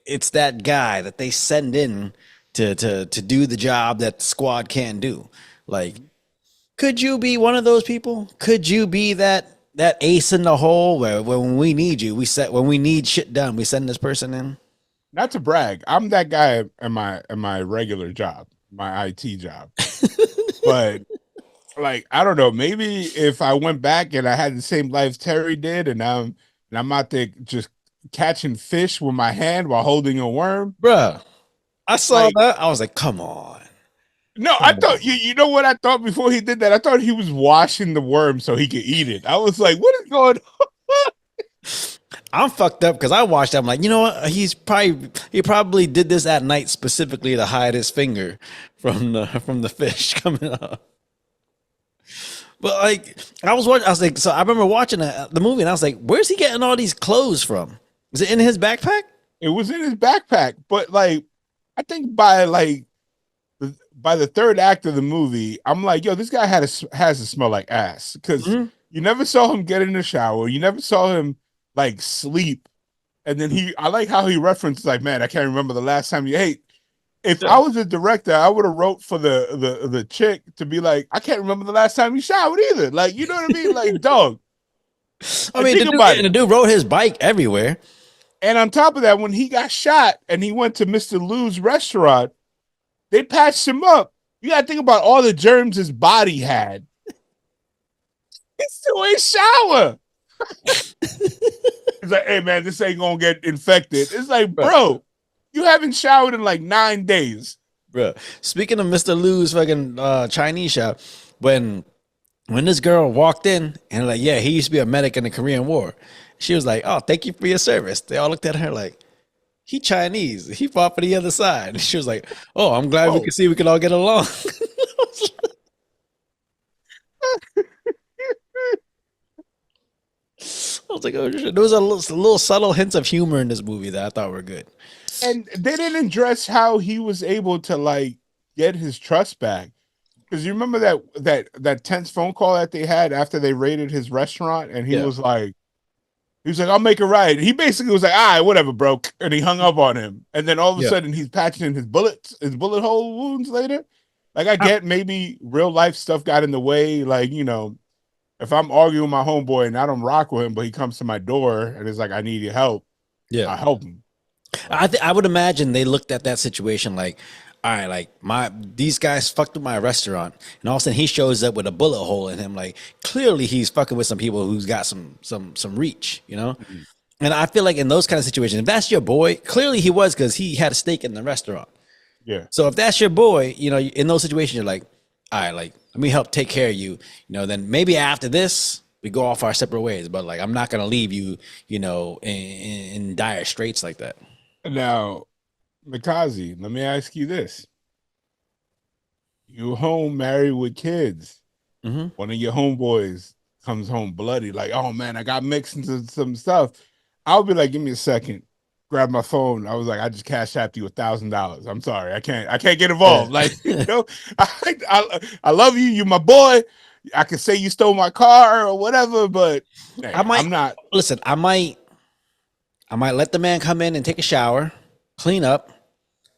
it's that guy that they send in to do the job that the squad can't do. Like, could you be one of those people? Could you be that ace in the hole where when we need you, when we need shit done, we send this person in? Not to brag, I'm that guy in my regular job, my IT job. But like I don't know, maybe if I went back and I had the same life Terry did, and I'm out there just catching fish with my hand while holding a worm. Bruh, I saw Like that. I was like, come on. No, I thought you know what I thought before he did that? I thought he was washing the worm so he could eat it. I was like, what is going on? I'm fucked up because I watched that. I'm like, you know what? He probably did this at night specifically to hide his finger from the fish coming up. But like I was watching, I was like, so I remember watching the movie and I was like, where's he getting all these clothes from? Is it in his backpack? It was in his backpack, but like I think by the third act of the movie, I'm like, yo, this guy has to smell like ass because Mhm. you never saw him get in the shower. You never saw him like sleep. And then I like how he referenced like, man, I can't remember the last time you ate. If I Yeah. was a director, I would have wrote for the chick to be like, I can't remember the last time you showered either. Like, you know what I mean? Like, dog. I And mean, think about the it. dude rode his bike everywhere. And on top of that, when he got shot and he went to Mr. Lou's restaurant, they patched him up. You got to think about all the germs his body had. He still ain't shower. It's like, hey man, this ain't gonna get infected. It's like, Right. bro, you haven't showered in like 9 days. Bro, speaking of Mr. Lou's fucking Chinese shop, when this girl walked in and like, yeah, he used to be a medic in the Korean War. She was like, "Oh, thank you for your service." They all looked at her like, "He Chinese. He fought for the other side." She was like, "Oh, I'm glad we Oh, can see we can all get along." I was like, "Oh shit!" There was a little subtle hints of humor in this movie that I thought were good. and they didn't address how he was able to like get his trust back. Because you remember that tense phone call that they had after they raided his restaurant, and Yeah, he was like, I'll make it right. He basically was like, all right, whatever, bro. And he hung up on him. And then all of a yeah. sudden he's patching his bullet hole wounds later. Like I I- get maybe real life stuff got in the way. Like, if I'm arguing with my homeboy and I don't rock with him, but he comes to my door and is like, I need your help, yeah. I help him. I would imagine they looked at that situation like, all right, like these guys fucked with my restaurant, and all of a sudden he shows up with a bullet hole in him. Like clearly he's fucking with some people who's got some reach, you know. Mhm. And I feel like in those kind of situations, if that's your boy, clearly he was because he had a stake in the restaurant. Yeah. So if that's your boy, in those situations, you're like, all right, like let me help take care of you. Then maybe after this we go off our separate ways. But like I'm not gonna leave you, in dire straits like that. Now, Mikazi, let me ask you this. You home married with kids. Mm-hmm. One of your homeboys comes home bloody, like, oh man, I got mixed into some stuff. I'll be like, give me a second. Grab my phone. I was like, I just cash apped you $1,000. I'm sorry, I can't get involved. Like, I love you. You're my boy. I could say you stole my car or whatever, but hey, I might I'm not. listen. I might let the man come in and take a shower, clean up,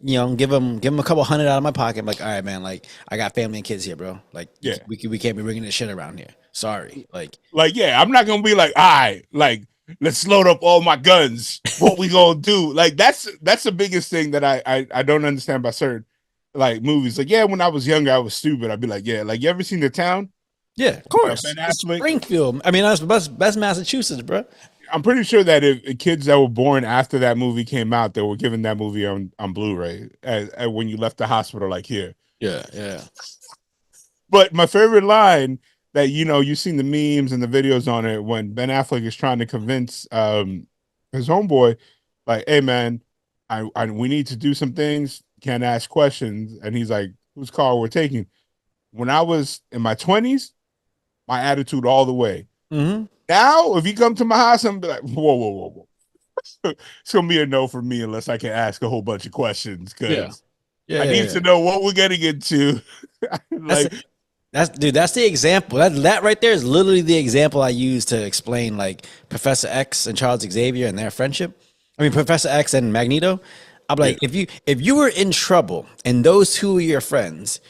give him a couple hundred out of my pocket. I'm like, all right, man, like I got family and kids here, bro. Like, Yeah, we can't be bringing this shit around here. Sorry, like yeah, I'm not gonna be like, all right, like let's load up all my guns. What we gonna do? Like that's the biggest thing that I don't understand about certain like movies. Like yeah, when I was younger, I was stupid. I'd be like, yeah, like you ever seen The Town? yeah, of course. Ben It's Affleck. Springfield. I mean, that's best Massachusetts, bro. I'm pretty sure that if kids that were born after that movie came out, they were given that movie on Blu-ray when you left the hospital, like here. Yeah, yeah. But my favorite line that you've seen the memes and the videos on it when Ben Affleck is trying to convince his homeboy, like, "Hey man, we need to do some things. Can't ask questions." And he's like, "Whose car we're taking?" When I was in my 20s, my attitude all the way. Mm-hmm. Now, if you come to my house, I'm be like, "Whoa, whoa, whoa, whoa." It's gonna be a no for me unless I can ask a whole bunch of questions Yeah, because yeah, I yeah, need yeah. to know what we're getting into. That's Like, that's the example. That right there is literally the example I use to explain like Professor X and Charles Xavier and their friendship. I mean Professor X and Magneto. I'm like, if you were in trouble and those two are your friends,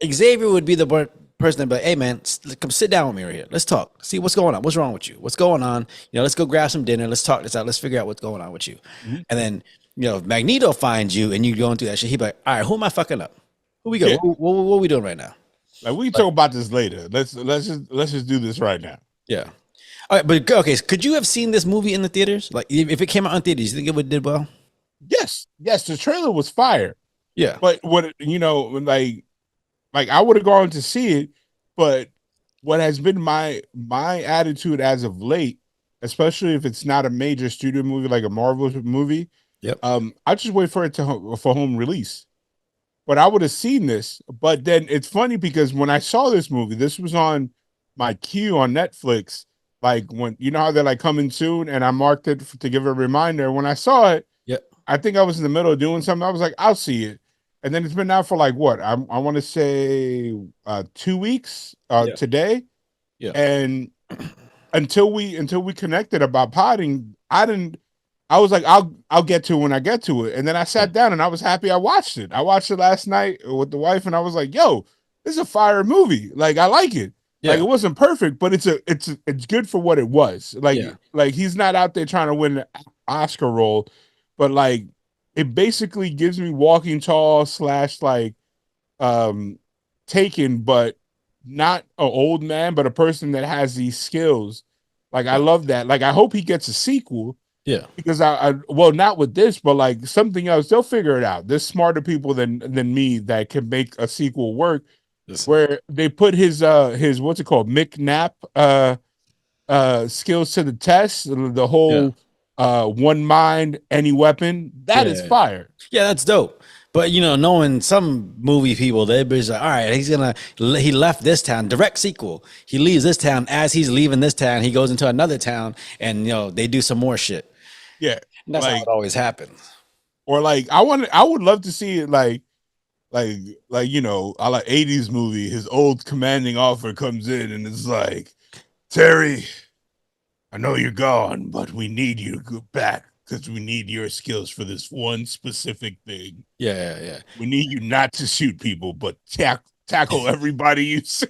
Xavier would be the person that'd be like, hey man, come sit down with me right here. Let's talk. See what's going on. What's wrong with you? What's going on? Let's go grab some dinner. Let's talk this out. Let's figure out what's going on with you. Mhm. And then, if Magneto finds you and you going through that shit, he'd be like, all right, who am I fucking up? Who we go? Yeah. What are we doing right now? like we can talk about this later. Let's just do this right now. Yeah. All right, but okay, could you have seen this movie in the theaters? Like, if it came out in theaters, you think it would did well? Yes, the trailer was fire. Yeah. But what like like I would have gone to see it, but what has been my attitude as of late, especially if it's not a major studio movie like a Marvel movie, Yep. I just wait for it to for home release. But I would have seen this. But then it's funny because when I saw this movie, this was on my queue on Netflix. Like when you know how they're like coming soon, and I marked it to give a reminder. When I saw it, Yep. I think I was in the middle of doing something. I was like, I'll see it. And then it's been out for like what? I want to say 2 weeks Yeah. today. Yeah. And until we connected about potting, I was like, I'll get to it when I get to it. And then I sat down and I was happy I watched it. I watched it last night with the wife, and I was like, yo, this is a fire movie. Like I like it. Like Yeah. it wasn't perfect, but it's good for what it was. Yeah. Like he's not out there trying to win an Oscar role, but like it basically gives me Walking Tall slash like um Taken, but not an old man, but a person that has these skills. Like I love that. Like I hope he gets a sequel Yeah. because I well not with this, but like something else. They'll figure it out. There's smarter people than me that can make a sequel work. Listen. Where they put his what's it called McNapp skills to the test. The Yeah. whole one mind any weapon that is Yeah. fire. Yeah, that's dope. But you know, knowing some movie people, they're just like, all right, he left this town, direct sequel. He leaves this town. As he's leaving this town, he goes into another town, and you know, they do some more shit. Yeah, And that's how like it always happens. or like I would love to see it like you know, a la 80s movie, his old commanding officer comes in and it's like, Terry, I know you're gone, but we need you to go back because we need your skills for this one specific thing. Yeah, yeah, We need you not to shoot people, but tackle everybody you see.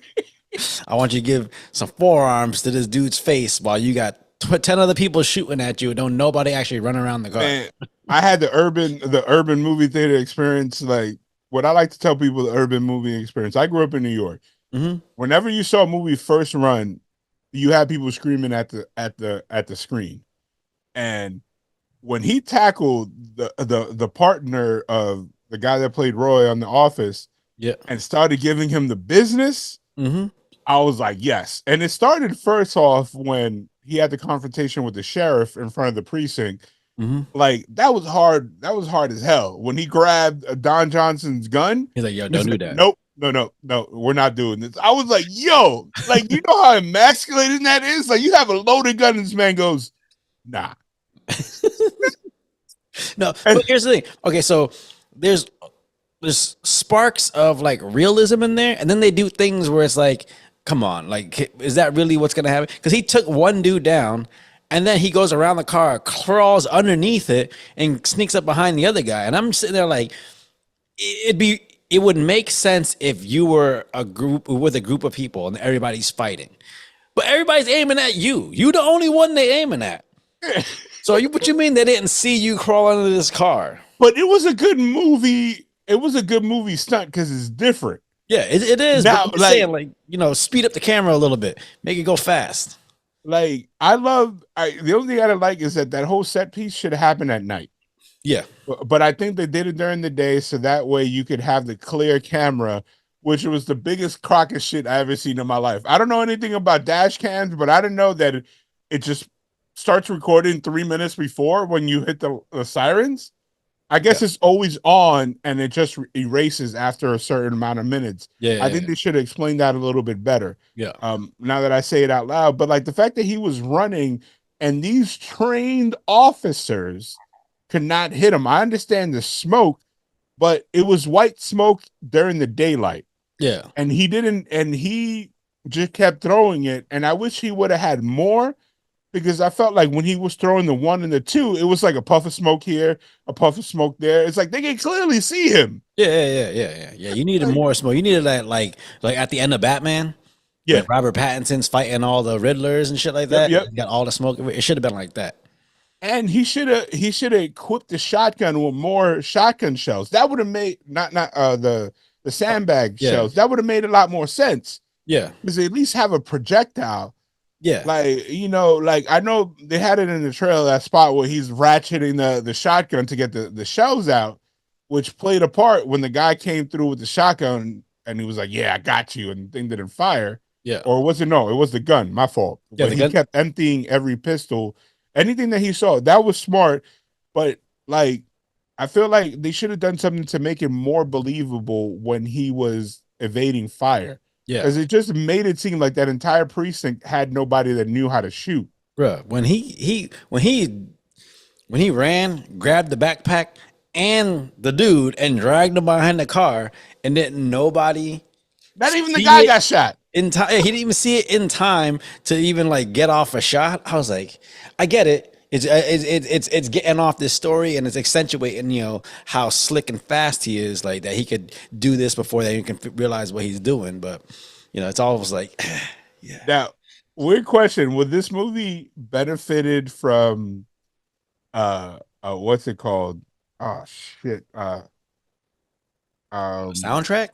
yeah. I want you to give some forearms to this dude's face while you got 10 other people shooting at you and don't nobody actually run around the car. Man, I had the urban movie theater experience. Like what I like to tell people, the urban movie experience. I grew up in New York. Mm-hmm. Whenever you saw a movie first run, you had people screaming at the screen. And when he tackled the partner of the guy that played Roy on The Office Yeah. and started giving him the business, Mm-hmm. I was like, yes. And it started first off when he had the confrontation with the sheriff in front of the precinct. Mm-hmm. Like that was hard. That was hard as hell. When he grabbed Don Johnson's gun, He's like, yo, he's don't do like, that. nope, no, we're not doing this. I was like, yo, like you know how emasculating that is. Like you have a loaded gun, and this man goes, nah. No, but here's the thing. Okay, so there's sparks of like realism in there, and then they do things where it's like, come on, like is that really what's gonna happen? Because he took one dude down, and then he goes around the car, crawls underneath it, and sneaks up behind the other guy. And I'm sitting there like, it would make sense if you were a group with a group of people and everybody's fighting, but everybody's aiming at you. You the only one they aiming at. So what you mean they didn't see you crawl under this car? But it was a good movie. It was a good movie stunt because it's different. Yeah, it is. Now, But I'm like- saying, like, you know, speed up the camera a little bit, make it go fast. Like the only thing I didn't like is that whole set piece should have happened at night. Yeah, But I think they did it during the day so that way you could have the clear camera, which was the biggest crock of shit I ever seen in my life. I don't know anything about dash cams, but I didn't know that it just starts recording 3 minutes before when you hit the sirens. I guess it's always on and it just erases after a certain amount of minutes. yeah. I think they should have explained that a little bit better. Yeah. Now that I say it out loud, but like the fact that he was running and these trained officers could not hit him. I understand the smoke, but it was white smoke during the daylight. Yeah. And he didn't, and he just kept throwing it. And I wish he would have had more because I felt like when he was throwing the 1 and the 2, it was like a puff of smoke here, a puff of smoke there. It's like they can clearly see him. Yeah. You needed more smoke. You needed that, like at the end of Batman. Yeah. when Robert Pattinson's fighting all the Riddlers and shit like that. Yep. Got all the smoke. It should have been like that. And he should have equipped the shotgun with more shotgun shells. That would have made not the sandbag Yeah. shells. That would have made a lot more sense Yeah. because they at least have a projectile. Yeah. Like, you know, like I know they had it in the trailer, that spot where he's ratcheting the shotgun to get the shells out, which played a part when the guy came through with the shotgun and he was like, "Yeah, I got you," and the thing didn't fire. Yeah. Or was it no? It was the gun. My fault. Yeah, But the he gun. kept emptying every pistol, anything that he saw. That was smart, but like, I feel like they should have done something to make it more believable when he was evading fire, Yeah. because it just made it seem like that entire precinct had nobody that knew how to shoot. Bruh, when he ran, grabbed the backpack and the dude and dragged him behind the car, and didn't nobody Not even the see guy it got shot. in time. He didn't even see it in time to even like get off a shot. I was like, I get it. It's getting off this story, and it's accentuating, how slick and fast he is, like that he could do this before they can realize what he's doing. But it's always like, yeah. Now, weird question: would this movie benefited from what's it called? Oh shit. Soundtrack?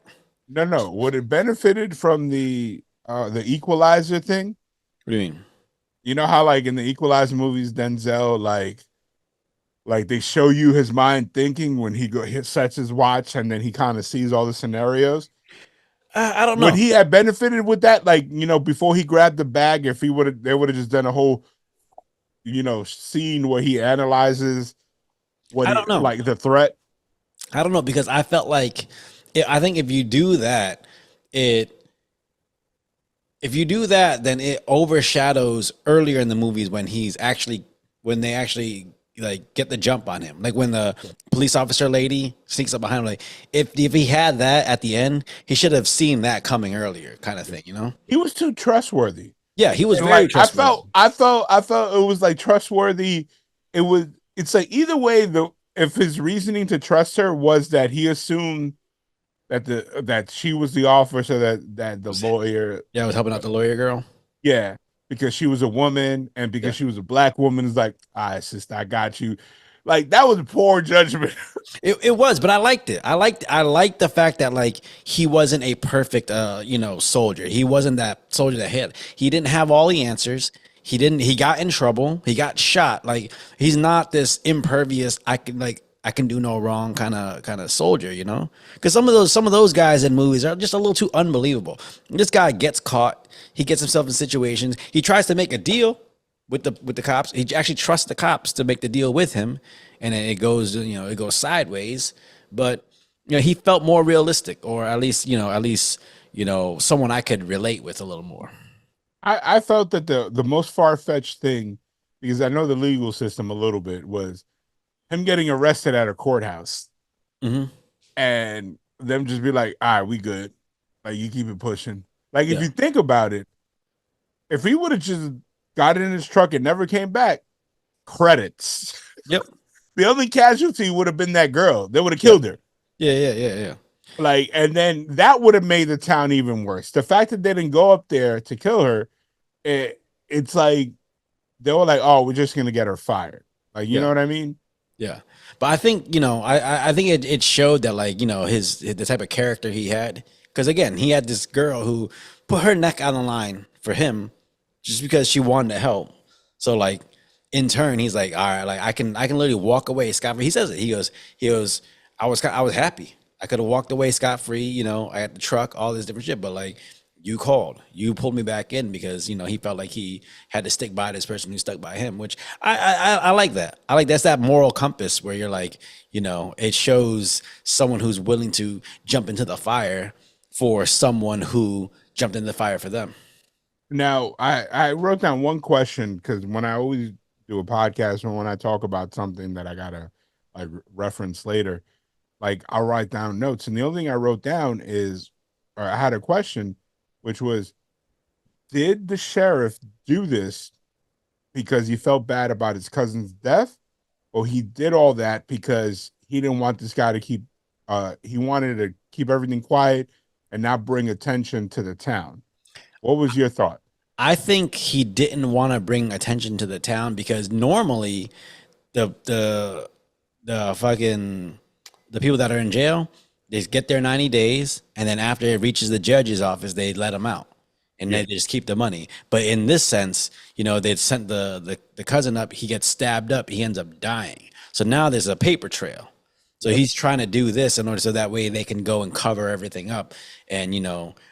No. Would it benefited from the Equalizer thing? What do you mean? You know how like in the Equalizer movies, Denzel like they show you his mind thinking when he sets his watch, and then he kind of sees all the scenarios. I don't Would know. he have benefited with that? Like, before he grabbed the bag, if they would have just done a whole, scene where he analyzes what I he don't know. like the threat. I don't know, because I felt like I think if you do that, it if you do that, then it overshadows earlier in the movies when they actually like get the jump on him. Like when the police officer lady sneaks up behind him. Like if he had that at the end, he should have seen that coming earlier, kind of thing. He was too trustworthy. Yeah, he was And very like trustworthy. I felt it was like trustworthy. It's like either way, if his reasoning to trust her was that he assumed that she was the officer, that the lawyer, Yeah, I was helping out the lawyer girl. yeah, because she was a woman and because Yeah. she was a black woman, is like, all right, sister, I got you. Like that was poor judgment. It was, but I liked it. I liked the fact that like he wasn't a perfect soldier. He wasn't that soldier that hit. He didn't have all the answers. He got in trouble. He got shot. Like he's not this impervious I can do no wrong kind of soldier, Because some of those guys in movies are just a little too unbelievable. This guy gets caught. He gets himself in situations. He tries to make a deal with the cops. He actually trusts the cops to make the deal with him, and then it goes sideways. But he felt more realistic, or at least someone I could relate with a little more. I felt that the most far-fetched thing, because I know the legal system a little bit, was him getting arrested at a courthouse, Mm-hmm. and them just be like, all right, we good. Like you keep it pushing. Like if Yeah. you think about it, if he would have just got in his truck and never came back, credits. Yep. The only casualty would have been that girl. They would have killed her. Yeah. Like, and then that would have made the town even worse. The fact that they didn't go up there to kill her, it's like they were like, oh, we're just gonna get her fired. Like, you Yeah. know what I mean? Yeah, but I think I think it showed that like the type of character he had, because again he had this girl who put her neck on the line for him just because she wanted to help. So like in turn he's like, all right, like I can literally walk away scot free. He says it. He goes I was happy. I could have walked away scot free. I had the truck, all this different shit, but like you called, you pulled me back in because he felt like he had to stick by this person who stuck by him, which I like that. I like that's that moral compass where you're like, it shows someone who's willing to jump into the fire for someone who jumped into the fire for them. Now, I wrote down one question, because when I always do a podcast or when I talk about something that I gotta like reference later, like I'll write down notes, and the only thing I wrote down is, or I had a question, which was, did the sheriff do this because he felt bad about his cousin's death, or he did all that because he didn't want this guy to he wanted to keep everything quiet and not bring attention to the town? What was your thought? I think he didn't want to bring attention to the town because normally the people that are in jail, they get their 90 days, and then after it reaches the judge's office, they let them out, and they just keep the money. But in this sense, they'd sent the cousin up. He gets stabbed up. He ends up dying. So now there's a paper trail. So he's trying to do this in order so that way they can go and cover everything up. And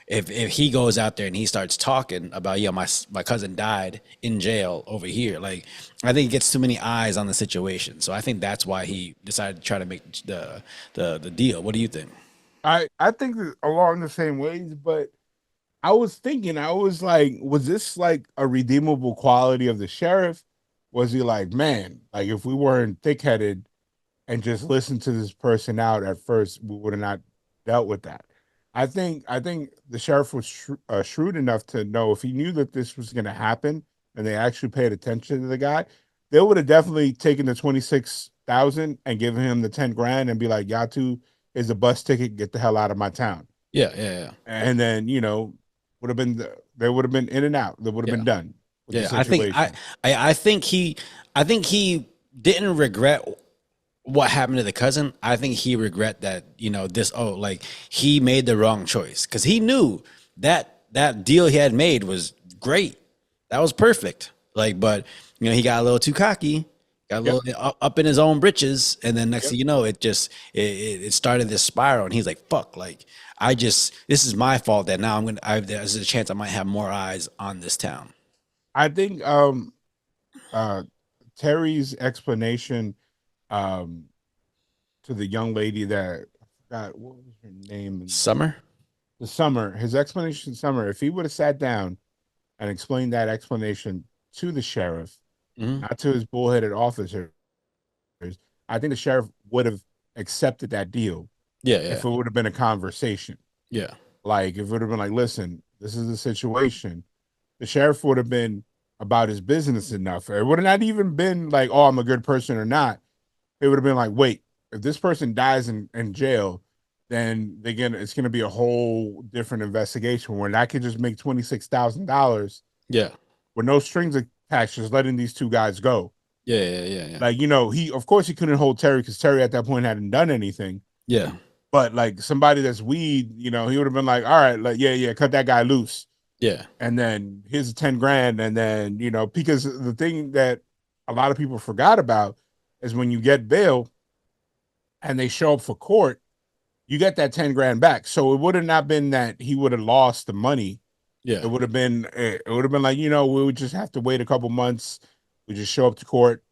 if he goes out there and he starts talking about, my cousin died in jail over here, like I think it gets too many eyes on the situation. So I think that's why he decided to try to make the deal. What do you think? I think that along the same ways, but I was thinking, I was like, was this like a redeemable quality of the sheriff? Was he like, man, like if we weren't thick-headed and just listened to this person out at first, we would have not dealt with that. I think the sheriff was shrewd enough to know if he knew that this was going to happen and they actually paid attention to the guy, they would have definitely taken the 26,000 and given him the 10 grand and be like, Yatu is a bus ticket, get the hell out of my town. Yeah, yeah, And then would have been they would have been in and out. They would have yeah, been done with the yeah. I think situation. I think he didn't regret what happened to the cousin. I think he regret that, like he made the wrong choice because he knew that deal he had made was great. That was perfect. Like, but he got a little too cocky, got a Yep. little up in his own britches, and then next Yep. thing you know, it started this spiral, and he's like, "Fuck!" Like, this is my fault that now there's a chance I might have more eyes on this town. I think uh Terry's explanation um to the young lady that I forgot what was her name in Summer. the summer, his explanation in summer, if he would have sat down and explained that explanation to the sheriff, Hmm. not to his bullheaded officers, I think the sheriff would have accepted that deal Yeah, if yeah, it would have been a conversation. yeah, Like if it would have been like, listen, this is the situation. The sheriff would have been about his business enough. It would have not even been like, oh, I'm a good person or not. It would have been like, wait, if this person dies in jail, then it's gonna be a whole different investigation where I could just make $26,000 yeah, with no strings attached, just letting these two guys go. yeah, yeah, yeah, yeah, Like, he of course he couldn't hold Terry because Terry at that point hadn't done anything. yeah, But like somebody that's weed, he would have been like, all right, like, yeah, cut that guy loose. yeah, And then here's 10 grand. And then, because the thing that a lot of people forgot about is when you get bail and they show up for court, you get that 10 grand back. So it would have not been that he would have lost the money. yeah, It would have been like, we would just have to wait a couple months. We just show up to court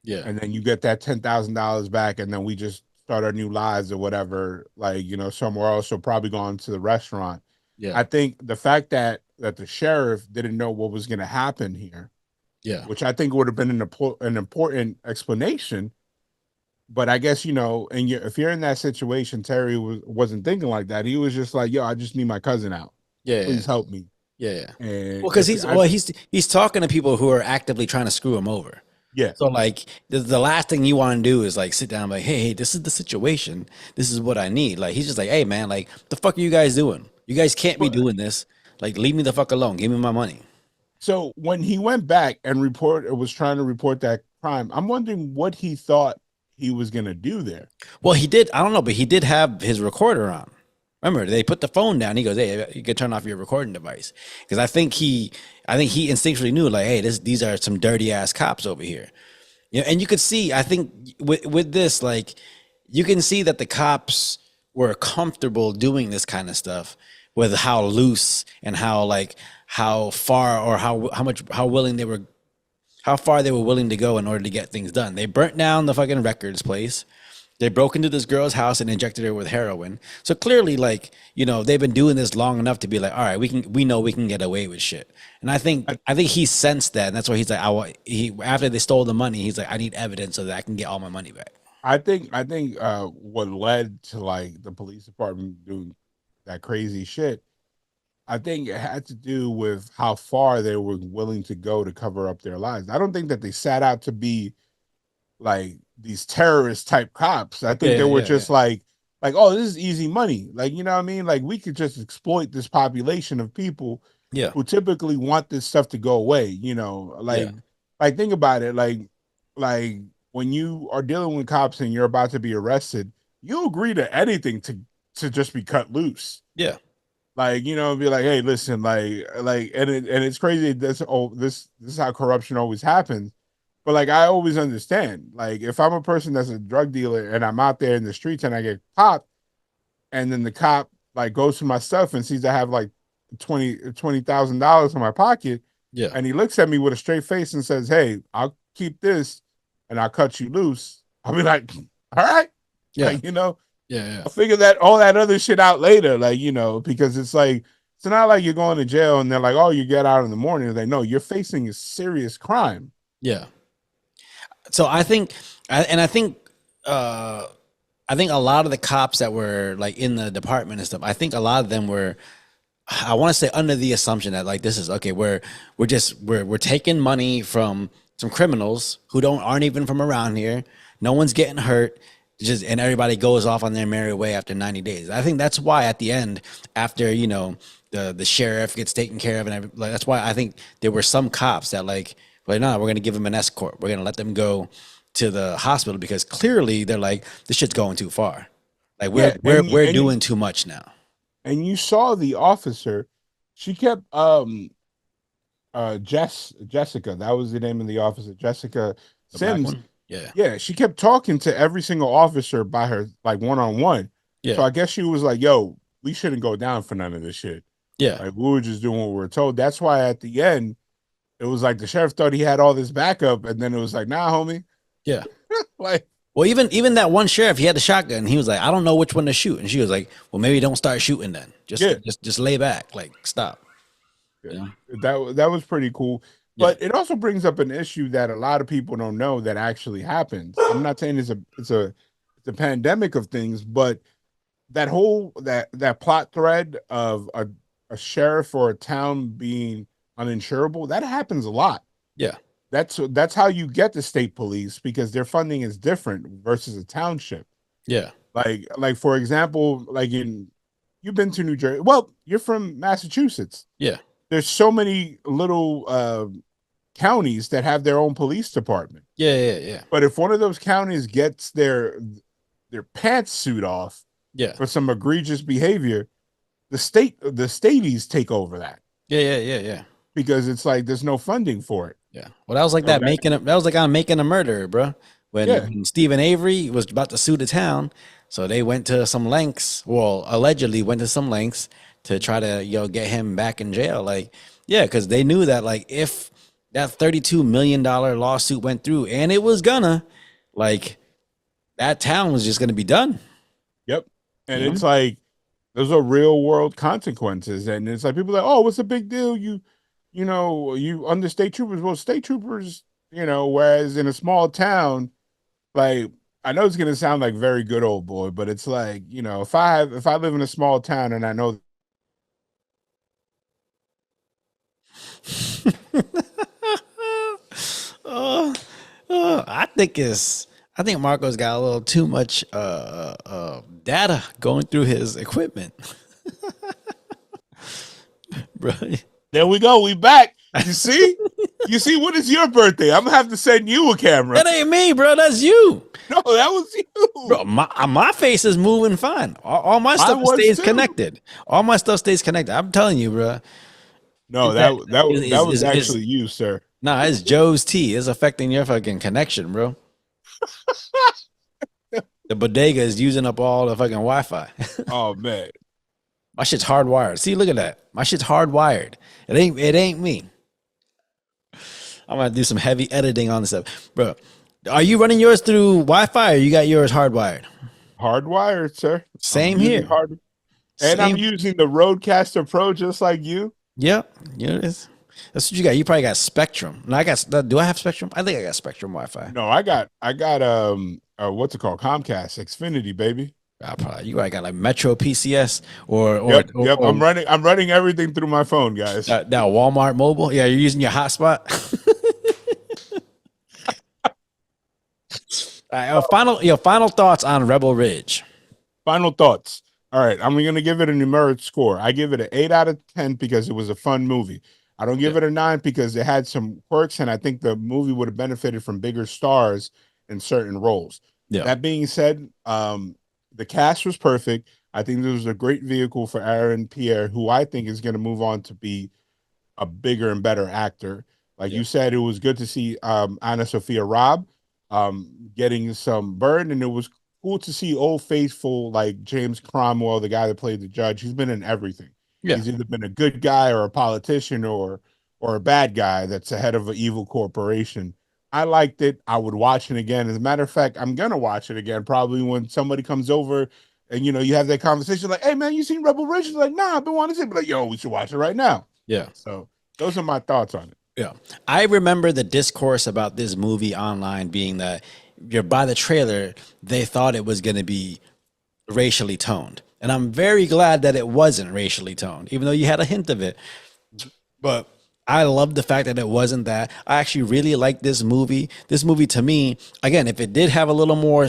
yeah, and then you get that $10,000 back. And then we just start our new lives or whatever, like, somewhere else. So probably going to the restaurant. yeah, I think the fact that the sheriff didn't know what was going to happen here, yeah. which I think would have been an important explanation. But I guess and if you're in that situation, Terry wasn't thinking like that. He was just like, "Yo, I just need my cousin out. Yeah, yeah, Please help me." yeah, yeah. And Well, because if I, he's talking to people who are actively trying to screw him over. yeah, So like the last thing you want to do is like sit down and be like, hey, this is the situation. This is what I need. Like he's just like, hey man, like the fuck are you guys doing? You guys can't be but doing this. Like leave me the fuck alone. Give me my money. so when he went back and was trying to report that crime, I'm wondering what he thought he was gonna do there. Well, he did. I don't know, but he did have his recorder on. Remember, they put the phone down. He goes, "Hey, you can turn off your recording device," because I think he instinctually knew, like, "Hey, these are some dirty ass cops over here." And you could see, I think, with this, like, you can see that the cops were comfortable doing this kind of stuff with how loose and how far or how far they were willing to go in order to get things done. They burnt down the fucking records place. They broke into this girl's house and injected her with heroin. So clearly, like, they've been doing this long enough to be like, all right, we know we can get away with shit. And I think he sensed that, and that's why he's like, after they stole the money, he's like, I need evidence so that I can get all my money back. I think what led to like the police department doing that crazy shit, I think it had to do with how far they were willing to go to cover up their lives. I don't think that they sat out to be like these terrorist type cops. I think Yeah, they were yeah, yeah, just like, oh, this is easy money. Like, you know what I mean? Like we could just exploit this population of people yeah, who typically want this stuff to go away, yeah, like think about it, like when you are dealing with cops and you're about to be arrested, you agree to anything to just be cut loose. yeah, Like, be like, hey, listen, like and it's crazy. This is how corruption always happens. But like I always understand, like if I'm a person that's a drug dealer and I'm out there in the streets and I get popped, and then the cop like goes to my stuff and sees I have like $20,000 in my pocket, Yeah. and he looks at me with a straight face and says, "Hey, I'll keep this and I'll cut you loose." I'll be like, "All right," Yeah. like Yeah. I'll figure that all that other shit out later, like because it's like it's not like you're going to jail and they're like, "Oh, you get out in the morning." They know you're facing a serious crime. Yeah. So uh, I think a lot of the cops that were like in the department and stuff, I think a lot of them were, I want to say, under the assumption that like this is okay. We're taking money from some criminals who aren't even from around here. No one's getting hurt. And everybody goes off on their merry way after 90 days. I think that's why at the end, after the sheriff gets taken care of, and like that's why I think there were some cops that like no, we're gonna give them an escort. We're gonna let them go to the hospital because clearly they're like this shit's going too far. Like Yeah, we're doing too much now. and you saw the officer. She kept Jessica, that was the name of the officer, Jessica The black Sims. one. Yeah. Yeah, she kept talking to every single officer by her like one-on-one. So Yeah. I guess she was like, "Yo, we shouldn't go down for none of this shit. Yeah. Like we were just doing what we were told." That's why at the end it was like the sheriff thought he had all this backup, and then it was like, "Nah, homie." Yeah. Like, Well, even that one sheriff, he had the shotgun. He was like, I don't know which one to shoot, and she was like, well, maybe don't start shooting then. Yeah. Just lay back, like stop. yeah, that was pretty cool. But it also brings up an issue that a lot of people don't know that actually happens. I'm not saying it's a pandemic of things, but that plot thread of a sheriff or a town being uninsurable, that happens a lot. Yeah. That's how you get the state police because their funding is different versus a township. Yeah. Like for example, you've been to New Jersey. Well, you're from Massachusetts. Yeah. There's so many little counties that have their own police department. Yeah. But if one of those counties gets their pantsuit off Yeah. for some egregious behavior, the staties take over that Yeah. because it's like there's no funding for it. Yeah. Well, that was like So that was like on Making a Murderer, bro. When Stephen Avery was about to sue the town, so they went to some lengths. Well, allegedly went to some lengths to try to get him back in jail. Like, yeah, because they knew that like if that $32 million lawsuit went through, and it was gonna, like, that town was just gonna be done. Yep. And it's like those are real world consequences. And it's like people are like, oh, what's the big deal? You understate troopers. Well, state troopers, whereas in a small town, like I know it's gonna sound like very good old boy, but it's like, if I live in a small town and I know I think Marco's got a little too much data going through his equipment. Bro. there we go, we back. You see? When is your birthday? I'm gonna have to send you a camera. That ain't me, bro. That's you. No, that was you. Bro, my face is moving fine. All my stuff stays connected. All my stuff stays connected. I'm telling you, bro. No, that was actually you, sir. Nah, it's Joe's tea. It's affecting your fucking connection, bro. The bodega is using up all the fucking Wi-Fi. Oh man. My shit's hardwired. See, look at that. My shit's hardwired. It ain't me. I'm gonna do some heavy editing on this stuff, bro. Are you running yours through Wi-Fi or you got yours hardwired? Hardwired, sir. Same here. I'm using the Rodecaster Pro just like you. Yep. That's what you got. You probably got Spectrum. No, do I have Spectrum? I think I got Spectrum Wi-Fi. No, I got what's it called? Comcast Xfinity, baby. You probably got like Metro PCS or yep. I'm running everything through my phone, guys. Now Walmart Mobile. Yeah, you're using your hotspot. All right, your final thoughts on Rebel Ridge. Final thoughts. All right, I'm gonna give it a numeric score. I give it an 8 out of 10 because it was a fun movie. I don't give it a 9 because it had some quirks, and I think the movie would have benefited from bigger stars in certain roles. Yeah. That being said, the cast was perfect. I think this was a great vehicle for Aaron Pierre, who I think is going to move on to be a bigger and better actor. Like Yeah. you said, it was good to see Anna Sophia Robb getting some burn, and it was cool to see old faithful like James Cromwell, the guy that played the judge. He's been in everything. Yeah. He's either been a good guy or a politician or a bad guy that's the head of an evil corporation. I liked it. I would watch it again. As a matter of fact, I'm gonna watch it again probably when somebody comes over and you have that conversation like, "Hey man, you seen Rebel Ridge?" Like, "Nah, I've been wanting to see." But like, "Yo, we should watch it right now." Yeah. So those are my thoughts on it. Yeah. I remember the discourse about this movie online being that you're by the trailer, they thought it was going to be racially toned. And I'm very glad that it wasn't racially toned, even though you had a hint of it. But I love the fact that it wasn't that. I actually really like this movie. This movie to me, again, if it did have a little more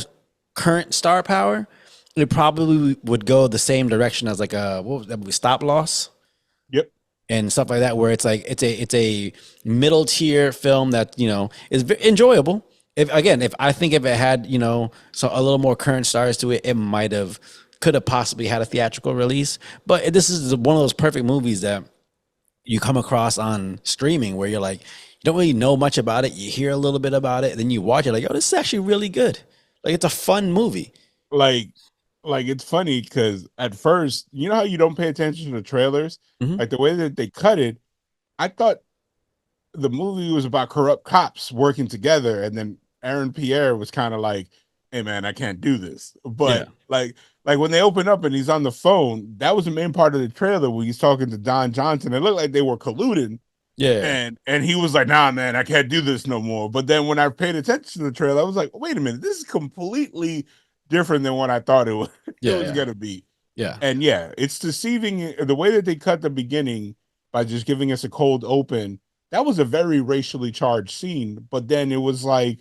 current star power, it probably would go the same direction as like a what was that movie, Stop Loss Yep. and stuff like that, where it's like it's a middle tier film that is enjoyable. If I think if it had so a little more current stars to it, it could have possibly had a theatrical release. But this is one of those perfect movies that you come across on streaming where you're like, you don't really know much about it. You hear a little bit about it, then you watch it like, oh, this is actually really good. Like it's a fun movie. Like it's funny because at first, you know how you don't pay attention to the trailers? Mhm. Like the way that they cut it, I thought the movie was about corrupt cops working together, and then Aaron Pierre was kind of like, "Hey man, I can't do this." Yeah. But like when they open up and he's on the phone, that was the main part of the trailer where he's talking to Don Johnson. It looked like they were colluding, Yeah. and he was like, "Nah, man, I can't do this no more." But then when I paid attention to the trailer, I was like, "Wait a minute, this is completely different than what I thought it was it Yeah. was Yeah. gonna be." Yeah. And yeah, it's deceiving the way that they cut the beginning by just giving us a cold open. That was a very racially charged scene, but then it was like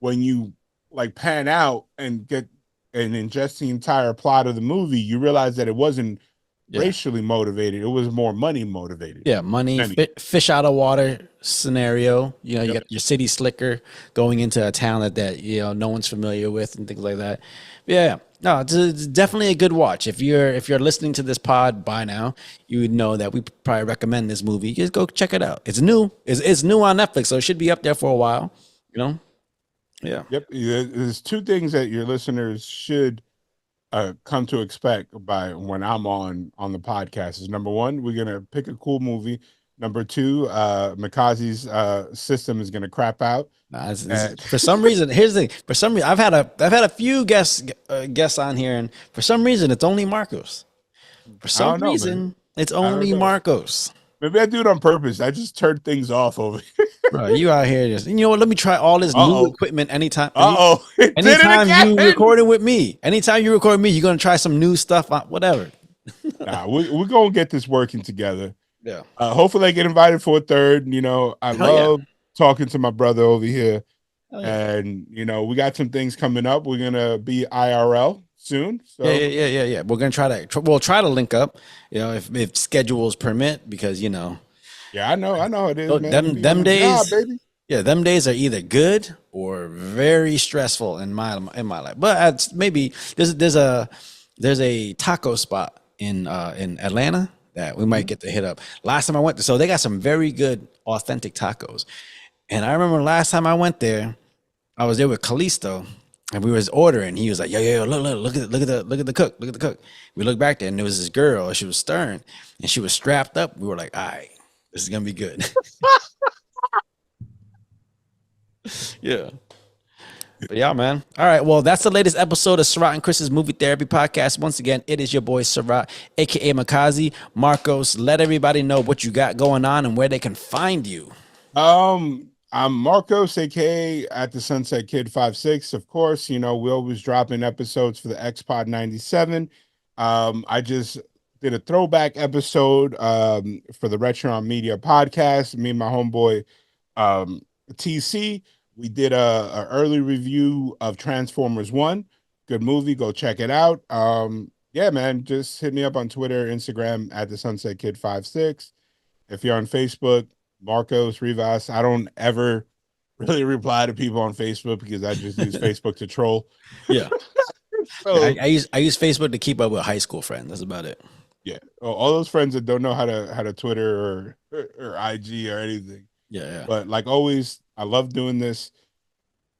when you like pan out and get and ingest the entire plot of the movie, you realize that it wasn't Yeah. racially motivated; it was more money motivated. Yeah, money, Anyway, fish out of water scenario. You yep. got your city slicker going into a town that no one's familiar with and things like that. Yeah, no, it's definitely a good watch. If you're listening to this pod by now, you would know that we probably recommend this movie. Just go check it out. It's new. It's new on Netflix, so it should be up there for a while. You know. Yeah. Yep. There's two things that your listeners should come to expect by when I'm on the podcast is number one, we're gonna pick a cool movie. Number two, Mikazi's system is gonna crap out. Nah, And for some reason, here's the thing. For some reason, I've had a few guests on here, and for some reason, it's only Marcos. For I some don't know, man. reason, it's I don't only know. Marcos. Maybe I do it on purpose. I just turn things off over here. Bro, you out here just you know what? Let me try all this new Uh-oh. equipment anytime. Uh-oh. It did it Anytime you again. recording with me, anytime you record with me, you're gonna try some new stuff. Whatever. Nah, we're gonna get this working together. Yeah. Hopefully I get invited for a third. I Hell yeah. love talking to my brother over here. Hell yeah. And we got some things coming up. We're gonna be IRL soon. So Yeah. We're gonna we'll try to link up. If schedules permit, because yeah, I know how it is, man. them Be on them the job, days. baby. Yeah, them days are either good or very stressful in my life. But maybe there's a taco spot in Atlanta that we might get to hit up. Last time I went there, so they got some very good authentic tacos. And I remember last time I went there, I was there with Kalisto, and we was ordering. He was like, "Yo, look at the cook. We looked back there, and there was this girl. She was stirring, and she was strapped up. We were like, "All right, this is gonna be good." Yeah. But yeah, man. All right. Well, that's the latest episode of Sarat and Chris's Movie Therapy Podcast. Once again, it is your boy Sarat, aka Makazi. Marcos, let everybody know what you got going on and where they can find you. I'm Marcos, aka at the Sunset Kid 56. Of course, we always drop in episodes for the Xpod 97. I just did a throwback episode for the Retron Media podcast. Me and my homeboy TC. We did a early review of Transformers 1. Good movie. Go check it out. Yeah, man. Just hit me up on Twitter, Instagram at the Sunset Kid 56. If you're on Facebook, Marcos Rivas. I don't ever really reply to people on Facebook because I just use Facebook to troll. Yeah. So I use Facebook to keep up with high school friends. That's about it. yeah, all those friends that don't know how to Twitter or IG or anything. Yeah. But like always, I love doing this.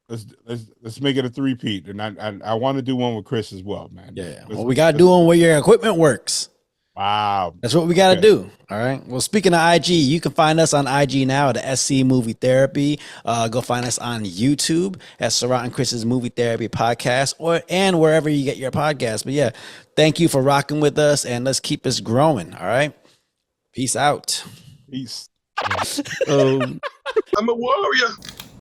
Let's make it a three-peat, and I want to do one with Chris as well, man. Yeah. Let's, Well, we got to let's- do one where your equipment works. wow. That's what we got to Okay. do. All right. Well, speaking of IG, you can find us on IG now at SC Movie Therapy. Go find us on YouTube at Surratt and Chris's Movie Therapy Podcast, and wherever you get your podcast. But yeah, thank you for rocking with us, and let's keep this growing. All right. Peace out. Peace. I'm a warrior.